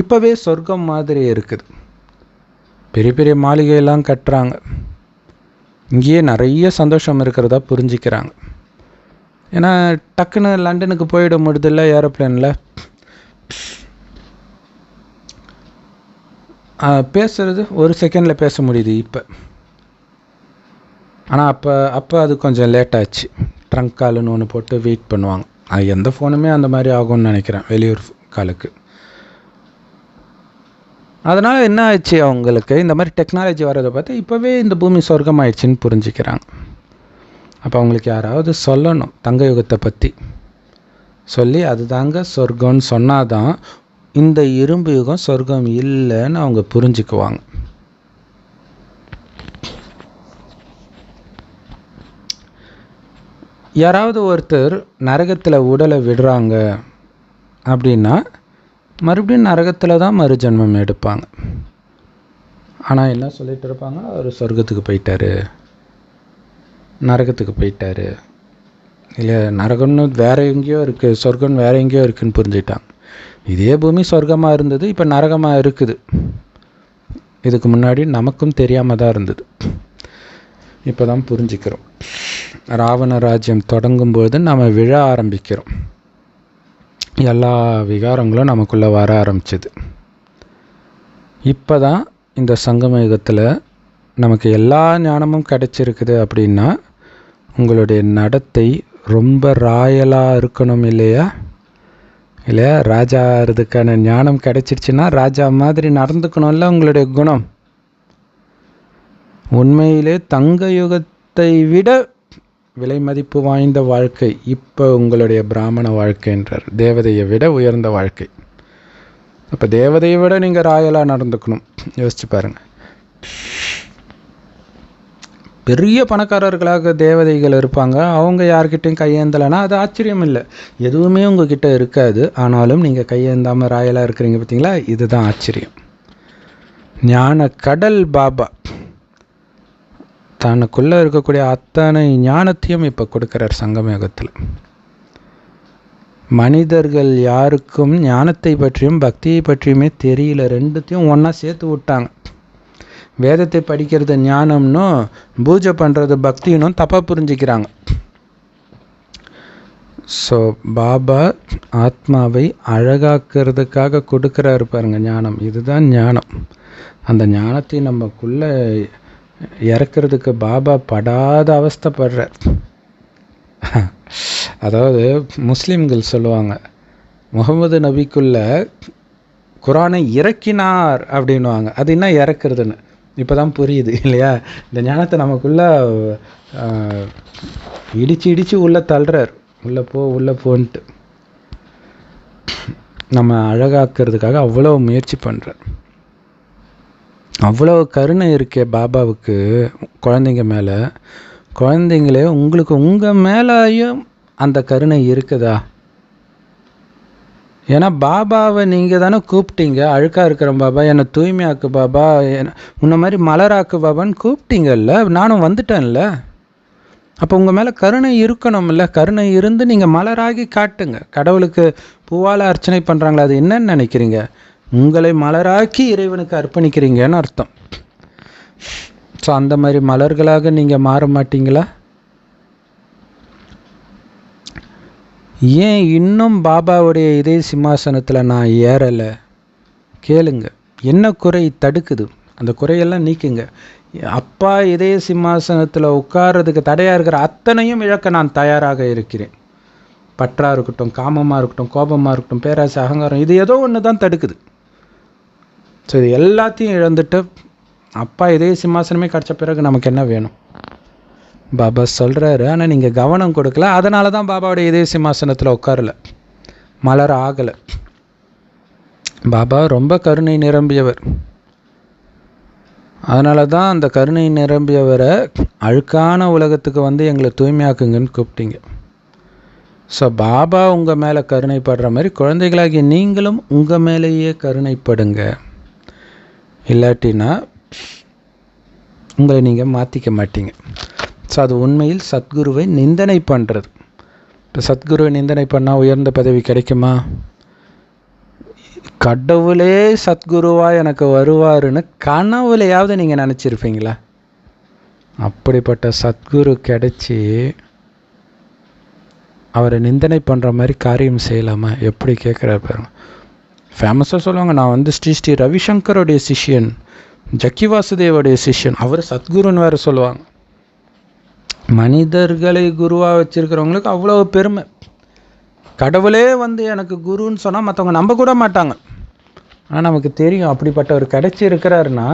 [SPEAKER 1] இப்போவே சொர்க்கம் மாதிரி இருக்குது. பெரிய பெரிய மாளிகையெல்லாம் கட்டுறாங்க. இங்கேயே நிறைய சந்தோஷம் இருக்கிறதா புரிஞ்சிக்கிறாங்க. ஏன்னா டக்குன்னு லண்டனுக்கு போயிட முடியுதில்ல ஏரோப்ளேனில். பேசுகிறது ஒரு செகண்டில் பேச முடியுது. இப்போ ஆனால் அப்போ அது கொஞ்சம் லேட்டாச்சு. ட்ரங்க் காலுன்னு ஒன்று போட்டு வெயிட் பண்ணுவாங்க. அது எந்த ஃபோனுமே அந்த மாதிரி ஆகும்னு நினைக்கிறேன் வெளியூர் காலுக்கு. அதனால் என்ன ஆச்சு, அவங்களுக்கு இந்த மாதிரி டெக்னாலஜி வர்றதை பார்த்து இப்போவே இந்த பூமி சொர்க்கம் ஆயிடுச்சின்னு புரிஞ்சுக்கிறாங்க. அப்போ அவங்களுக்கு யாராவது சொல்லணும் தங்க யுகத்தை பற்றி சொல்லி அதுதாங்க சொர்க்கம்னு சொன்னாதான் இந்த இரும்பு யுகம் சொர்க்கம் இல்லைன்னு அவங்க புரிஞ்சுக்குவாங்க. யாராவது ஒருத்தர் நரகத்தில் உடலை விடுறாங்க அப்படின்னா மறுபடியும் நரகத்தில் தான் மறுஜன்மம் எடுப்பாங்க. ஆனால் என்ன சொல்லிட்டு இருப்பாங்க, அவர் சொர்க்கத்துக்கு போயிட்டாரு, நரகத்துக்கு போயிட்டாரு. இல்லை, நரகம்னு வேறு எங்கேயோ இருக்குது, சொர்க்கம் வேறு எங்கேயோ இருக்குதுன்னு புரிஞ்சுக்கிட்டாங்க. இதே பூமி சொர்க்கமாக இருந்தது, இப்போ நரகமாக இருக்குது. இதுக்கு முன்னாடி நமக்கும் தெரியாமல் தான் இருந்தது, இப்போ தான் புரிஞ்சுக்கிறோம். ராவண ராஜ்யம் தொடங்கும்போது நம்ம விழ ஆரம்பிக்கிறோம். எல்லா விகாரங்களும் நமக்குள்ளே வர ஆரம்பிச்சிது. இப்போ தான் இந்த சங்கம யுகத்தில் நமக்கு எல்லா ஞானமும் கிடைச்சிருக்குது. அப்படின்னா உங்களுடைய நடத்தை ரொம்ப ராயலாக இருக்கணும் இல்லையா? இல்லையா, ராஜா ஆகிறதுக்கான ஞானம் கிடைச்சிருச்சுன்னா ராஜா மாதிரி நடந்துக்கணும்ல. உங்களுடைய குணம் உண்மையிலே தங்க யுகத்தை விட விலை மதிப்பு வாய்ந்த வாழ்க்கை இப்போ உங்களுடைய பிராமண வாழ்க்கைன்றார். தேவதையை விட உயர்ந்த வாழ்க்கை. அப்போ தேவதையை விட நீங்கள் ராயலாக நடந்துக்கணும். யோசிச்சு பாருங்கள். பெரிய பணக்காரர்களாக தேவதைகள் இருப்பாங்க, அவங்க யார்கிட்டையும் கையேந்தலைன்னா அது ஆச்சரியம் இல்லை. எதுவுமே உங்ககிட்ட இருக்காது, ஆனாலும் நீங்கள் கையேந்தாமல் ராயலாக இருக்கிறீங்க பார்த்தீங்களா, இதுதான் ஆச்சரியம். ஞான கடல் பாபா தனக்குள்ளே இருக்கக்கூடிய அத்தனை ஞானத்தையும் இப்போ கொடுக்குறார் சங்கம யுகத்தில். மனிதர்கள் யாருக்கும் ஞானத்தை பற்றியும் பக்தியை பற்றியுமே தெரியல, ரெண்டுத்தையும் ஒன்றா சேர்த்து விட்டாங்க. வேதத்தை படிக்கிறது ஞானம்னும் பூஜை பண்ணுறது பக்தினும் தப்பாக புரிஞ்சுக்கிறாங்க. ஸோ பாபா ஆத்மாவை அழகாக்கிறதுக்காக கொடுக்குறாரு பாருங்க ஞானம். இதுதான் ஞானம். அந்த ஞானத்தை நமக்குள்ளே இறக்கிறதுக்கு பாபா படாத அவஸ்தைப்படுறார். அதாவது முஸ்லீம்கள் சொல்லுவாங்க, முகமது நபிக்குள்ள குரானை இறக்கினார் அப்படின்வாங்க. அது என்ன இறக்குறதுன்னு இப்போ தான் புரியுது இல்லையா? இந்த ஞானத்தை நமக்குள்ளே இடித்து உள்ளே தள்ளுறார். உள்ளே போன்ட்டு நம்ம அழகாக்கிறதுக்காக அவ்வளோ முயற்சி பண்ணுறார். அவ்வளோ கருணை இருக்கே பாபாவுக்கு குழந்தைங்க மேலே. குழந்தைங்களே, உங்களுக்கு உங்கள் மேலேயும் அந்த கருணை இருக்குதா? ஏன்னா பாபாவை நீங்கள் தானே கூப்பிட்டீங்க. அழுக்காக இருக்கிற பாபா, என்னை தூய்மையாக்கு பாபா, உன்ன மாதிரி மலராக்கு பாபான்னு கூப்பிட்டீங்கல்ல, நானும் வந்துட்டேன்ல. அப்போ உங்கள் மேலே கருணை இருக்கணும்ல. கருணை இருந்து நீங்கள் மலராகி காட்டுங்க. கடவுளுக்கு பூவால் அர்ச்சனை பண்ணுறாங்களா, அது என்னன்னு நினைக்கிறீங்க? உங்களை மலராக்கி இறைவனுக்கு அர்ப்பணிக்கிறீங்கன்னு அர்த்தம். ஸோ அந்த மாதிரி மலர்களாக நீங்கள் மாற மாட்டீங்களா? ஏன் இன்னும் பாபாவுடைய இதே சிம்மாசனத்தில் நான் ஏறலை? கேளுங்க, என்ன குறை தடுக்குது? அந்த குறையெல்லாம் நீக்குங்க. அப்பா இதே சிம்மாசனத்தில் உட்கார்றதுக்கு தடையாக இருக்கிற அத்தனையும் இழக்க நான் தயாராக இருக்கிறேன். பற்றாக இருக்கட்டும், காமமாக இருக்கட்டும், கோபமாக இருக்கட்டும், பேராசை, அகங்காரம், இது ஏதோ ஒன்று தான் தடுக்குது. ஸோ இது எல்லாத்தையும் இழந்துட்டு அப்பா இதே சிம்மாசனமே கிடச்ச பிறகு நமக்கு என்ன வேணும்? பாபா சொல்கிறாரு, ஆனால் நீங்கள் கவனம் கொடுக்கல. அதனால தான் பாபாவுடைய இதே சிம்மாசனத்தில் உட்காரல, மலர் ஆகலை. பாபா ரொம்ப கருணை நிரம்பியவர். அதனால தான் அந்த கருணை நிரம்பியவரை அழுக்கான உலகத்துக்கு வந்து எங்களை தூய்மையாக்குங்கன்னு கூப்பிட்டீங்க. ஸோ பாபா உங்கள் மேலே கருணைப்படுற மாதிரி குழந்தைகளாகிய நீங்களும் உங்கள் மேலேயே கருணைப்படுங்க. இல்லாட்டினா உங்களை நீங்கள் மாற்றிக்க மாட்டீங்க. ஸோ அது உண்மையில் சத்குருவை நிந்தனை பண்ணுறது. இப்போ சத்குருவை நிந்தனை பண்ணால் உயர்ந்த பதவி கிடைக்குமா? கடவுளே சத்குருவாக எனக்கு வருவாருன்னு கனவுலையாவது நீங்கள் நினச்சிருப்பீங்களா? அப்படிப்பட்ட சத்குரு கிடைச்சி அவரை நிந்தனை பண்ணுற மாதிரி காரியம் செய்யலாமா? எப்படி கேட்குறாரு பாருங்க. ஃபேமஸாக சொல்லுவாங்க, நான் வந்து ஸ்ரீ ரவிசங்கருடைய சிஷ்யன், ஜக்கி வாசுதேவோடைய சிஷ்யன், அவர் சத்குருன்னு வேறு சொல்லுவாங்க. மனிதர்களை குருவாக வச்சுருக்கிறவங்களுக்கு அவ்வளோ பெருமை. கடவுளே வந்து எனக்கு குருன்னு சொன்னால் மற்றவங்க நம்ப கூட மாட்டாங்க. ஆனால் நமக்கு தெரியும் அப்படிப்பட்டவர் கிடைச்சி இருக்கிறாருன்னா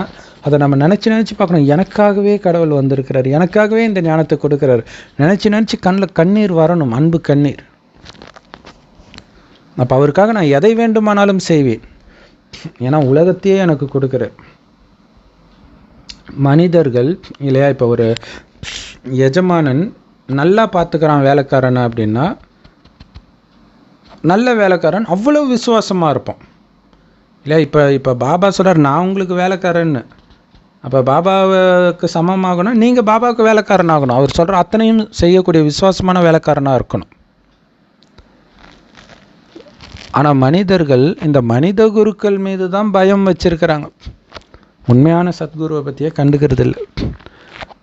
[SPEAKER 1] அதை நம்ம நினச்சி பார்க்கணும். எனக்காகவே கடவுள் வந்திருக்கிறார், எனக்காகவே இந்த ஞானத்தை கொடுக்குறாரு. நினச்சி கண்ணில் கண்ணீர் வரணும், அன்பு கண்ணீர். அப்போ அவருக்காக நான் எதை வேண்டுமானாலும் செய்வேன். ஏன்னா உலகத்தையே எனக்கு கொடுக்குறார். மனிதர்கள் இல்லையா, இப்போ ஒரு எஜமானன் நல்லா பார்த்துக்கிறான் வேலைக்காரனை அப்படின்னா, நல்ல வேலைக்காரன் அவ்வளோ விசுவாசமாக இருப்பான் இல்லையா. இப்போ பாபா சொல்கிறார் நான் உங்களுக்கு வேலைக்காரன்னு. அப்போ பாபாவுக்கு சமமாகணும், நீங்கள் பாபாவுக்கு வேலைக்காரன் ஆகணும். அவர் சொல்கிற அத்தனையும் செய்யக்கூடிய விசுவாசமான வேலைக்காரனாக இருக்கணும். ஆனால் மனிதர்கள் இந்த மனித குருக்கள் மீது தான் பயம் வச்சிருக்கிறாங்க. உண்மையான சத்குருவை பற்றியே கண்டுக்கிறது இல்லை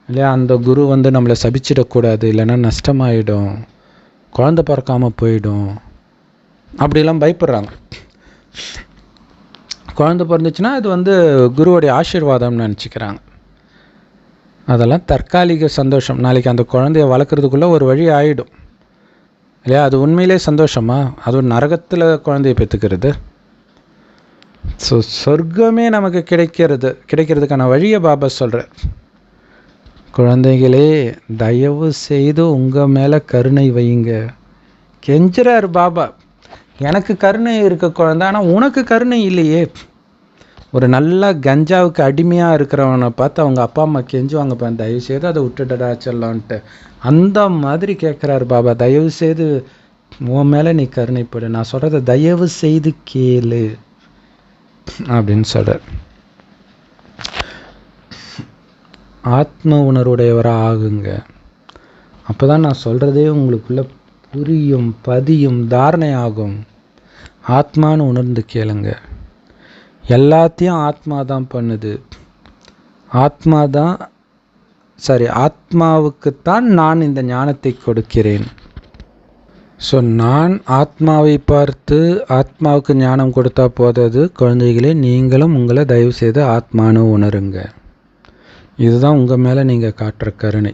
[SPEAKER 1] இல்லையா. அந்த குரு வந்து நம்மளை சபிச்சிடக்கூடாது, இல்லைன்னா நஷ்டமாயிடும், குழந்தை பிறக்காமல் போயிடும், அப்படிலாம் பயப்படுறாங்க. குழந்தை பிறந்துச்சுன்னா அது வந்து குருவோடைய ஆசீர்வாதம்னு நினச்சிக்கிறாங்க. அதெல்லாம் தற்காலிக சந்தோஷம். நாளைக்கு அந்த குழந்தைய வளர்க்குறதுக்குள்ளே ஒரு வழி ஆகிடும் இல்லையா. அது உண்மையிலே சந்தோஷமா? அது ஒரு நரகத்தில் குழந்தைய பெற்றுக்கிறது. ஸோ சொர்க்கமே நமக்கு கிடைக்கிறதுக்கான வழியை பாபா சொல்கிறார். குழந்தைகளே, தயவு செய்து உங்கள் மேலே கருணை வையுங்க. கெஞ்சுறார் பாபா. எனக்கு கருணை இருக்க குழந்தை, ஆனால் உனக்கு கருணை இல்லையே. ஒரு நல்ல கஞ்சாவுக்கு அடிமையாக இருக்கிறவனை பார்த்து அவங்க அப்பா அம்மா கெஞ்சுவாங்க, தயவு செய்து அதை விட்டுடடா சொல்லான்ட்டு. அந்த மாதிரி கேட்குறாரு பாபா, தயவு செய்து உன் மேலே நீ கருணைப்படு, நான் சொல்கிறத தயவு செய்து கேளு அப்படின்னு சொல்கிறார். ஆத்ம உணர்வுடையவராக ஆகுங்க. அப்போ தான் நான் சொல்கிறதே உங்களுக்குள்ளே புரியும், பதியும், தாரணை ஆகும். ஆத்மானு உணர்ந்து கேளுங்க. எல்லாத்தையும் ஆத்மா தான் பண்ணுது. ஆத்மாவுக்குத்தான் நான் இந்த ஞானத்தை கொடுக்கிறேன். ஸோ நான் ஆத்மாவை பார்த்து ஆத்மாவுக்கு ஞானம் கொடுத்தா போதாது. குழந்தைகளே, நீங்களும் உங்களை தயவு செய்து ஆத்மானு உணருங்க. இதுதான் உங்கள் மேலே நீங்கள் காட்டுற கருணை.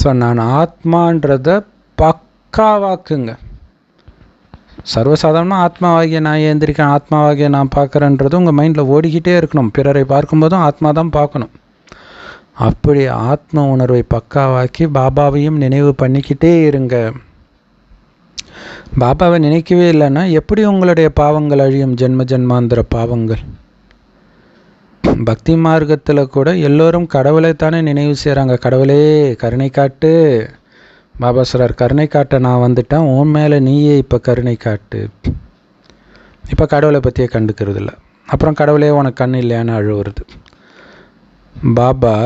[SPEAKER 1] ஸோ நான் ஆத்மான்றதை பக்காவாக்குங்க. சர்வசாதாரணமாக ஆத்மாவாகிய நான் ஏந்திரிக்கேன், ஆத்மாவாகிய நான் பார்க்குறேன்றது உங்கள் மைண்டில் ஓடிக்கிட்டே இருக்கணும். பிறரை பார்க்கும்போதும் ஆத்மா தான் பார்க்கணும். அப்படி ஆத்ம உணர்வை பக்காவாக்கி பாபாவையும் நினைவு பண்ணிக்கிட்டே இருங்க. பாபாவை நினைக்கவே இல்லைன்னா எப்படி உங்களுடைய பாவங்கள் அழியும்? ஜென்ம ஜென்மாந்திர பாவங்கள். பக்தி மார்க்கத்தில் கூட எல்லோரும் கடவுளைத்தானே நினைவு செய்கிறாங்க. கடவுளே கருணை காட்டு. பாபா சொல்றார், கருணை காட்ட நான் வந்துட்டேன், உன் மேலே நீயே இப்போ கருணை காட்டு. இப்போ கடவுளை பற்றியே கண்டுக்கிறது இல்லை. அப்புறம் கடவுளே உனக்கு கண் இல்லையான்னு அழுவுறது. பாபா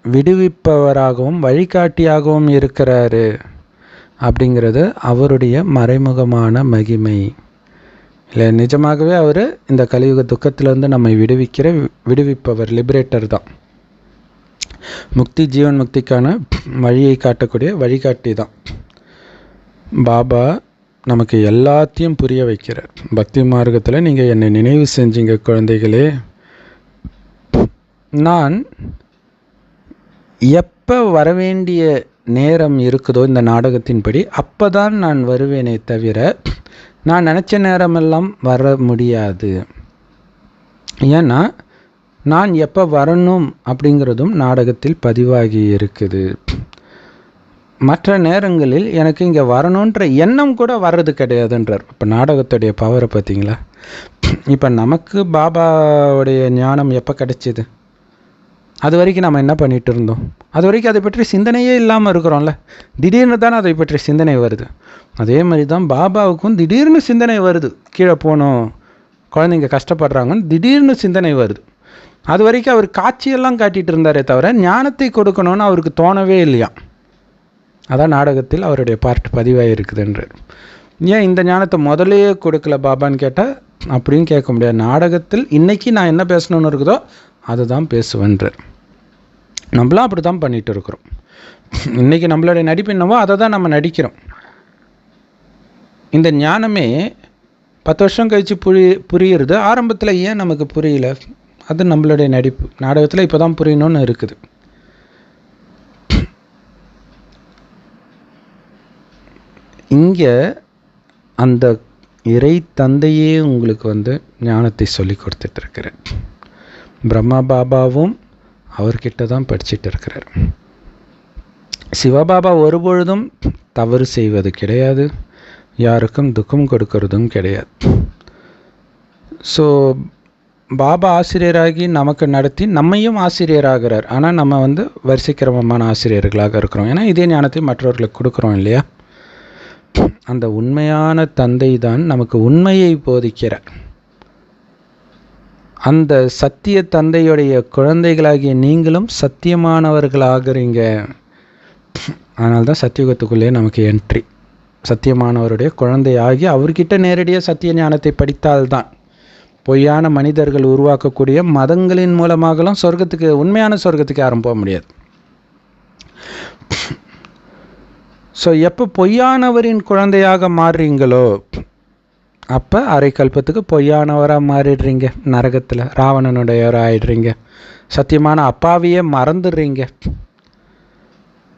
[SPEAKER 1] விடுவிப்பவராகவும் வழிகாட்டியாகவும் இருக்கிறாரு அப்படிங்கிறது அவருடைய மறைமுகமான மகிமை இல்லை. நிஜமாகவே அவர் இந்த கலியுக துக்கத்திலிருந்து நம்மை விடுவிப்பவர், லிபரேட்டர் தான். முக்தி, ஜீவன் முக்திக்கான வழியை காட்டக்கூடிய வழிகாட்டி தான் பாபா. நமக்கு எல்லாத்தையும் புரிய வைக்கிறார். பக்தி மார்க்கத்தில் நீங்கள் என்னை நினைவு செஞ்சீங்க குழந்தைகளே. நான் எப்போ வரவேண்டிய நேரம் இருக்குதோ இந்த நாடகத்தின்படி அப்போ தான் நான் வருவேனே தவிர நான் நினச்ச நேரமெல்லாம் வர முடியாது. ஏன்னா நான் எப்போ வரணும் அப்படிங்கிறதும் நாடகத்தில் பதிவாகி இருக்குது. மற்ற நேரங்களில் எனக்கு இங்கே வரணுன்ற எண்ணம் கூட வர்றது கிடையாதுன்றார். இப்போ நாடகத்துடைய பவரை பார்த்தீங்களா? இப்போ நமக்கு பாபாவுடைய ஞானம் எப்போ கிடைச்சிது? அது வரைக்கும் நம்ம என்ன பண்ணிகிட்டு இருந்தோம்? அது வரைக்கும் அதை பற்றி சிந்தனையே இல்லாமல் இருக்கிறோம்ல. திடீர்னு தானே அதை பற்றி சிந்தனை வருது. அதே மாதிரி தான் பாபாவுக்கும் திடீர்னு சிந்தனை வருது. கீழே போகணும், குழந்தைங்க கஷ்டப்படுறாங்கன்னு திடீர்னு சிந்தனை வருது. அது வரைக்கும் அவர் காட்சியெல்லாம் காட்டிகிட்டு இருந்தாரே தவிர ஞானத்தை கொடுக்கணும்னு அவருக்கு தோணவே இல்லையா. அதான் நாடகத்தில் அவருடைய பார்ட் பதிவாக இருக்குதுன்றார். ஏன் இந்த ஞானத்தை முதலையே கொடுக்கல பாபான்னு கேட்டால் அப்படின்னு கேட்க முடியாது. நாடகத்தில் இன்றைக்கி நான் என்ன பேசணுன்னு இருக்குதோ அதை தான் பேசுவேன்றார். நம்மளாம் அப்படி தான் பண்ணிகிட்டு இருக்கிறோம். இன்றைக்கி நம்மளுடைய நடிப்பு என்னவோ அதை தான் நம்ம நடிக்கிறோம். இந்த ஞானமே 10 வருஷம் கழித்து புரியுறது. ஆரம்பத்தில் ஏன் நமக்கு புரியல? அது நம்மளுடைய நடிப்பு. நாடகத்தில் இப்போ தான் புரியணும்னு இருக்குது. இங்கே அந்த இறை தந்தையே உங்களுக்கு ஞானத்தை சொல்லி கொடுத்துட்ருக்கிறார். பிரம்மா பாபாவும் அவர்கிட்ட தான் படிச்சுட்டு இருக்கிறார். சிவபாபா ஒருபொழுதும் தவறு செய்வது கிடையாது, யாருக்கும் துக்கம் கொடுக்கறதும் கிடையாது. ஸோ பாபா ஆசிரியராகி நமக்கு நடத்தி நம்மையும் ஆசிரியராகிறார். ஆனால் நம்ம வரிசைக்கிரமமான ஆசிரியர்களாக இருக்கிறோம். ஏன்னா இதே ஞானத்தை மற்றவர்களுக்கு கொடுக்குறோம் இல்லையா? அந்த உண்மையான தந்தை தான் நமக்கு உண்மையை போதிக்கிறார். அந்த சத்திய தந்தையுடைய குழந்தைகளாகிய நீங்களும் சத்தியமானவர்களாகிறீங்க. அதனால தான் சத்தியுகத்துக்குள்ளே நமக்கு என்ட்ரி. சத்தியமானவருடைய குழந்தையாகி அவர்கிட்ட நேரடியாக சத்திய ஞானத்தை படித்தால்தான். பொய்யான மனிதர்கள் உருவாக்கக்கூடிய மதங்களின் மூலமாகலாம் சொர்க்கத்துக்கு, உண்மையான சொர்க்கத்துக்கு யாரும் போக முடியாது. ஸோ எப்போ பொய்யானவரின் குழந்தையாக மாறுறீங்களோ அப்போ அரை கல்பத்துக்கு பொய்யானவராக மாறிடுறீங்க. நரகத்தில் ராவணனுடையவராக ஆயிடுறீங்க. சத்தியமான அப்பாவையே மறந்துடுறீங்க.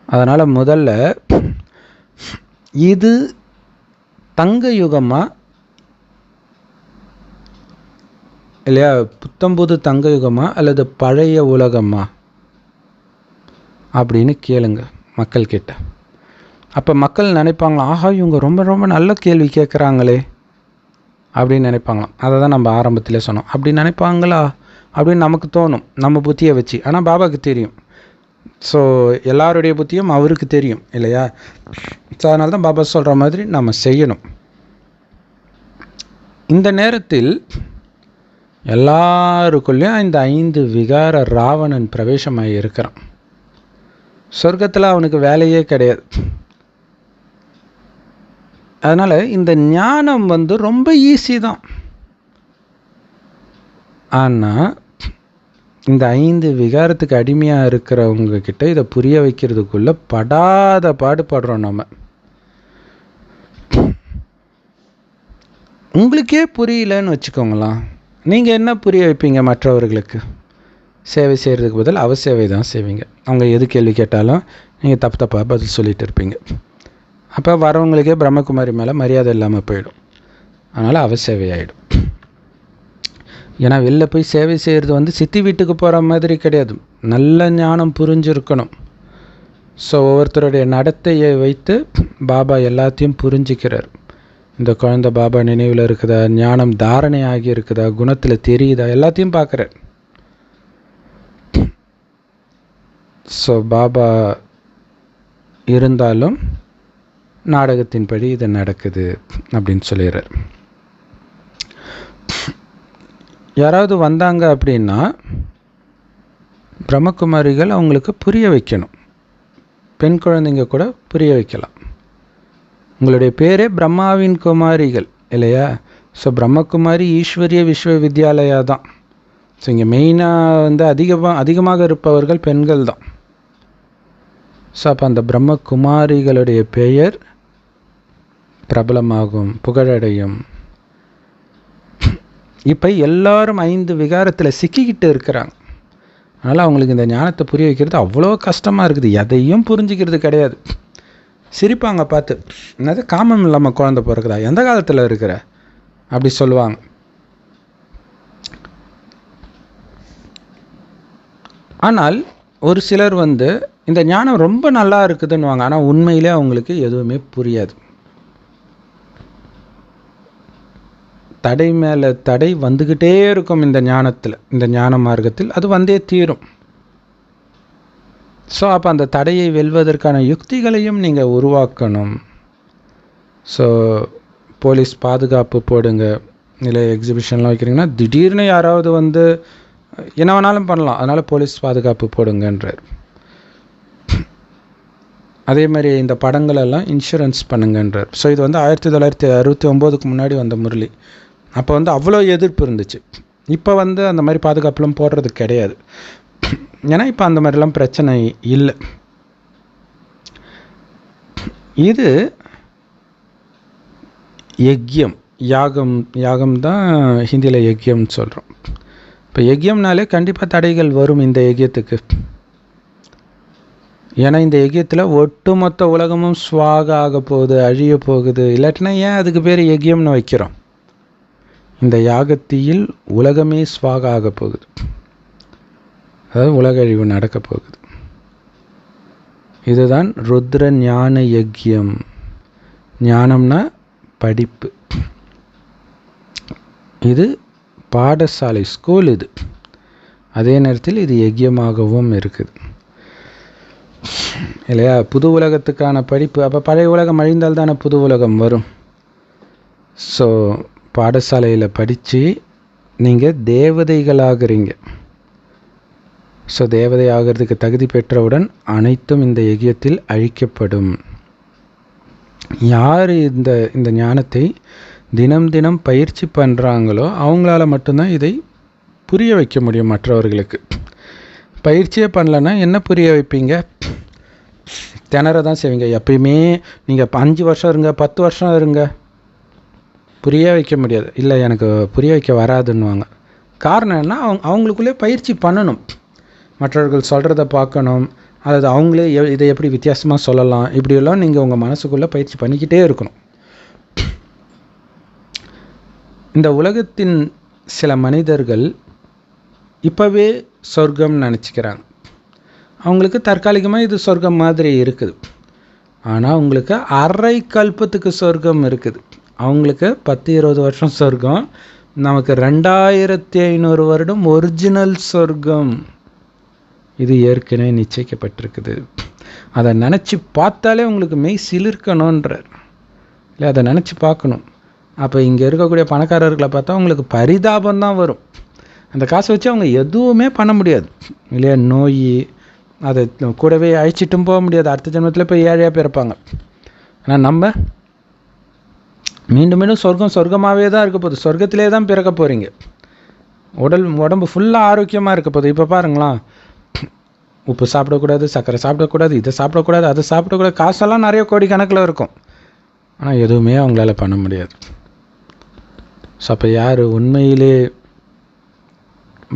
[SPEAKER 1] அதனால் முதல்ல இது தங்க யுகமா இல்லையா, புத்தம்புது தங்க யுகமா அல்லது பழைய உலகமா அப்படின்னு கேளுங்க மக்கள்கிட்ட. அப்போ மக்கள் நினைப்பாங்களா, ஆஹா இவங்க ரொம்ப ரொம்ப நல்ல கேள்வி கேட்குறாங்களே அப்படின்னு நினைப்பாங்களாம். அதை தான் நம்ம ஆரம்பத்திலே சொன்னோம். அப்படி நினைப்பாங்களா அப்படின்னு நமக்கு தோணும், நம்ம புத்தியை வச்சு. ஆனால் பாபாவுக்கு தெரியும். ஸோ எல்லாருடைய புத்தியும் அவருக்கு தெரியும் இல்லையா? ஸோ அதனால தான் பாபா சொல்கிற மாதிரி நம்ம செய்யணும். இந்த நேரத்தில் எல்லாருக்குள்ளேயும் இந்த 5 விகார ராவணன் பிரவேசமாகி இருக்கிறான். சொர்க்கத்தில் அவனுக்கு வேலையே கிடையாது. அதனால் இந்த ஞானம் ரொம்ப ஈஸி தான். ஆனால் இந்த 5 விகாரத்துக்கு அடிமையாக இருக்கிறவங்க கிட்ட இதை புரிய வைக்கிறதுக்குள்ள படாத பாடுபடுறோம் நம்ம. உங்களுக்கே புரியலன்னு வச்சுக்கோங்களேன், நீங்கள் என்ன புரிய வைப்பீங்க மற்றவர்களுக்கு? சேவை செய்கிறதுக்கு பதில் அவசேவை தான் செய்வீங்க. அவங்க எது கேள்வி கேட்டாலும் நீங்கள் தப்பு தப்பாக பதில் சொல்லிகிட்டு இருப்பீங்க. அப்போ வரவங்களுக்கே பிரம்மகுமாரி மேலே மரியாதை இல்லாமல் போயிடும். அதனால் அவசேவை ஆகிடும். ஏன்னா வெளில போய் சேவை செய்கிறது சித்தி வீட்டுக்கு போகிற மாதிரி கிடையாது. நல்ல ஞானம் புரிஞ்சிருக்கணும். ஸோ ஒவ்வொருத்தருடைய நடத்தையை வைத்து பாபா எல்லாத்தையும் புரிஞ்சிக்கிறார். இந்த குழந்தை பாபா நினைவில் இருக்குதா, ஞானம் தாரணை ஆகி இருக்குதா, குணத்தில் தெரியுதா, எல்லாத்தையும் பார்க்குறார். ஸோ பாபா இருந்தாலும் நாடகத்தின்படி இது நடக்குது அப்படின்னு சொல்லிடுறார். யாராவது வந்தாங்க அப்படின்னா பிரம்மகுமாரிகள் அவங்களுக்கு புரிய வைக்கணும். பெண் குழந்தைங்க கூட புரிய வைக்கலாம். உங்களுடைய பேரே பிரம்மாவின் குமாரிகள் இல்லையா? ஸோ பிரம்மகுமாரி ஈஸ்வரிய விஸ்வவித்யாலயா தான். ஸோ இங்கே மெயினாக அதிகமாக இருப்பவர்கள் பெண்கள் தான். ஸோ அப்போ அந்த பிரம்மகுமாரிகளுடைய பெயர் பிரபலமாகும், புகழடையும். இப்போ எல்லாரும் 5 விகாரத்தில் சிக்கிக்கிட்டு இருக்கிறாங்க. அதனால் அவங்களுக்கு இந்த ஞானத்தை புரிய வைக்கிறது அவ்வளோ கஷ்டமாக இருக்குது. எதையும் புரிஞ்சிக்கிறது கிடையாது. சிரிப்பாங்க பார்த்து, என்னது காமம் இல்லாமல் குழந்தை பிறக்குதா, எந்த காலத்தில் இருக்கிற அப்படி சொல்லுவாங்க. ஆனால் ஒரு சிலர் இந்த ஞானம் ரொம்ப நல்லா இருக்குதுன்னுவாங்க. ஆனால் உண்மையிலே அவங்களுக்கு எதுவுமே புரியாது. தடை மேலே தடை வந்துக்கிட்டே இருக்கும் இந்த ஞானத்தில், இந்த ஞான மார்க்கத்தில். அது வந்தே தீரும். ஸோ அப்போ அந்த தடையை வெல்வதற்கான யுக்திகளையும் நீங்கள் உருவாக்கணும். ஸோ போலீஸ் பாதுகாப்பு போடுங்க. இல்லை எக்ஸிபிஷன்லாம் வைக்கிறீங்கன்னா திடீர்னு யாராவது என்ன வேணாலும் பண்ணலாம். அதனால் போலீஸ் பாதுகாப்பு போடுங்கன்றார். அதே மாதிரி இந்த படங்களெல்லாம் இன்சூரன்ஸ் பண்ணுங்கன்றார். ஸோ இது 1969க்கு முன்னாடி வந்த முரளி. அப்போ அவ்வளோ எதிர்ப்பு இருந்துச்சு. இப்போ அந்த மாதிரி பாதுகாப்புலாம் போடுறது கிடையாது. ஏன்னா இப்போ அந்த மாதிரிலாம் பிரச்சனை இல்லை. இது யக்யம், யாகம் தான் ஹிந்தியில் யக்யம்னு சொல்கிறோம். இப்போ யக்யம்னாலே கண்டிப்பாக தடைகள் வரும் இந்த யக்யத்துக்கு. ஏன்னா இந்த யஜ்யத்தில் ஒட்டுமொத்த உலகமும் ஸ்வாக ஆக போகுது, அழிய போகுது. இல்லாட்டினா ஏன் அதுக்கு பேர் யஜ்யம்னு வைக்கிறோம்? இந்த யாகத்தில் உலகமே ஸ்வாக ஆக போகுது, அதாவது உலக அழிவு நடக்க போகுது. இதுதான் ருத்ர ஞான யஜ்யம். ஞானம்னா படிப்பு. இது பாடசாலை, ஸ்கூல். இது அதே நேரத்தில் இது யஜ்யமாகவும் இருக்குது இல்லையா? புது உலகத்துக்கான படிப்பு. அப்போ பழைய உலகம் அழிந்தால் தானே புது உலகம் வரும். ஸோ பாடசாலையில் படித்து நீங்கள் தேவதைகளாகிறீங்க. ஸோ தேவதை ஆகிறதுக்கு தகுதி பெற்றவுடன் அனைத்தும் இந்த யஜ்யத்தில் அழிக்கப்படும். யார் இந்த ஞானத்தை தினம் தினம் பயிற்சி பண்ணுறாங்களோ அவங்களால மட்டும்தான் இதை புரிய வைக்க முடியும் மற்றவர்களுக்கு. பயிற்சியே பண்ணலன்னா என்ன புரிய வைப்பீங்க? திணற தான் செய்வீங்க. எப்பயுமே நீங்கள் 5 வருஷம் இருங்க, 10 வருஷம் இருங்க, புரிய வைக்க முடியாது. இல்லை எனக்கு புரிய வைக்க வராதுன்னுவாங்க. காரணம் என்ன? அவங்களுக்குள்ளே பயிற்சி பண்ணணும். மற்றவர்கள் சொல்கிறத பார்க்கணும், அதாவது அவங்களே இதை எப்படி வித்தியாசமாக சொல்லலாம், இப்படியெல்லாம் நீங்கள் உங்கள் மனசுக்குள்ளே பயிற்சி பண்ணிக்கிட்டே இருக்கணும். இந்த உலகத்தின் சில மனிதர்கள் இப்போவே சொர்க்கம் நினச்சிக்கிறாங்க. அவங்களுக்கு தற்காலிகமாக இது சொர்க்கம் மாதிரி இருக்குது. ஆனால் அவங்களுக்கு அரை கல்பத்துக்கு சொர்க்கம் இருக்குது. அவங்களுக்கு 10-20 வருஷம் சொர்க்கம், நமக்கு 2500 வருடம் ஒரிஜினல் சொர்க்கம். இது ஏற்கனவே நிச்சயிக்கப்பட்டிருக்குது. அதை நினச்சி பார்த்தாலே உங்களுக்கு மெய் சிலிர்க்கணுன்றார் இல்லை? அதை நினச்சி பார்க்கணும். அப்போ இங்கே இருக்கக்கூடிய பணக்காரர்களை பார்த்தா உங்களுக்கு பரிதாபம்தான் வரும். அந்த காசை வச்சு அவங்க எதுவுமே பண்ண முடியாது இல்லையா? நோய் அதை கூடவே அழிச்சிட்டும் போக முடியாது. அடுத்த ஜென்மத்தில் போய் ஏழையாக பிறப்பாங்க. ஆனால் நம்ம மீண்டும் மீண்டும் சொர்க்கமாகவே தான் இருக்க போகுது. சொர்க்கத்திலே தான் பிறக்க போகிறீங்க. உடம்பு ஃபுல்லாக ஆரோக்கியமாக இருக்க போகுது. இப்போ பாருங்களேன், உப்பு சாப்பிடக்கூடாது, சர்க்கரை சாப்பிடக்கூடாது, இதை சாப்பிடக்கூடாது, அதை சாப்பிடக்கூடாது. காசெல்லாம் நிறைய கோடி கணக்கில் இருக்கும். ஆனால் எதுவுமே அவங்களால பண்ண முடியாது. ஸோ அப்போ யார் உண்மையிலே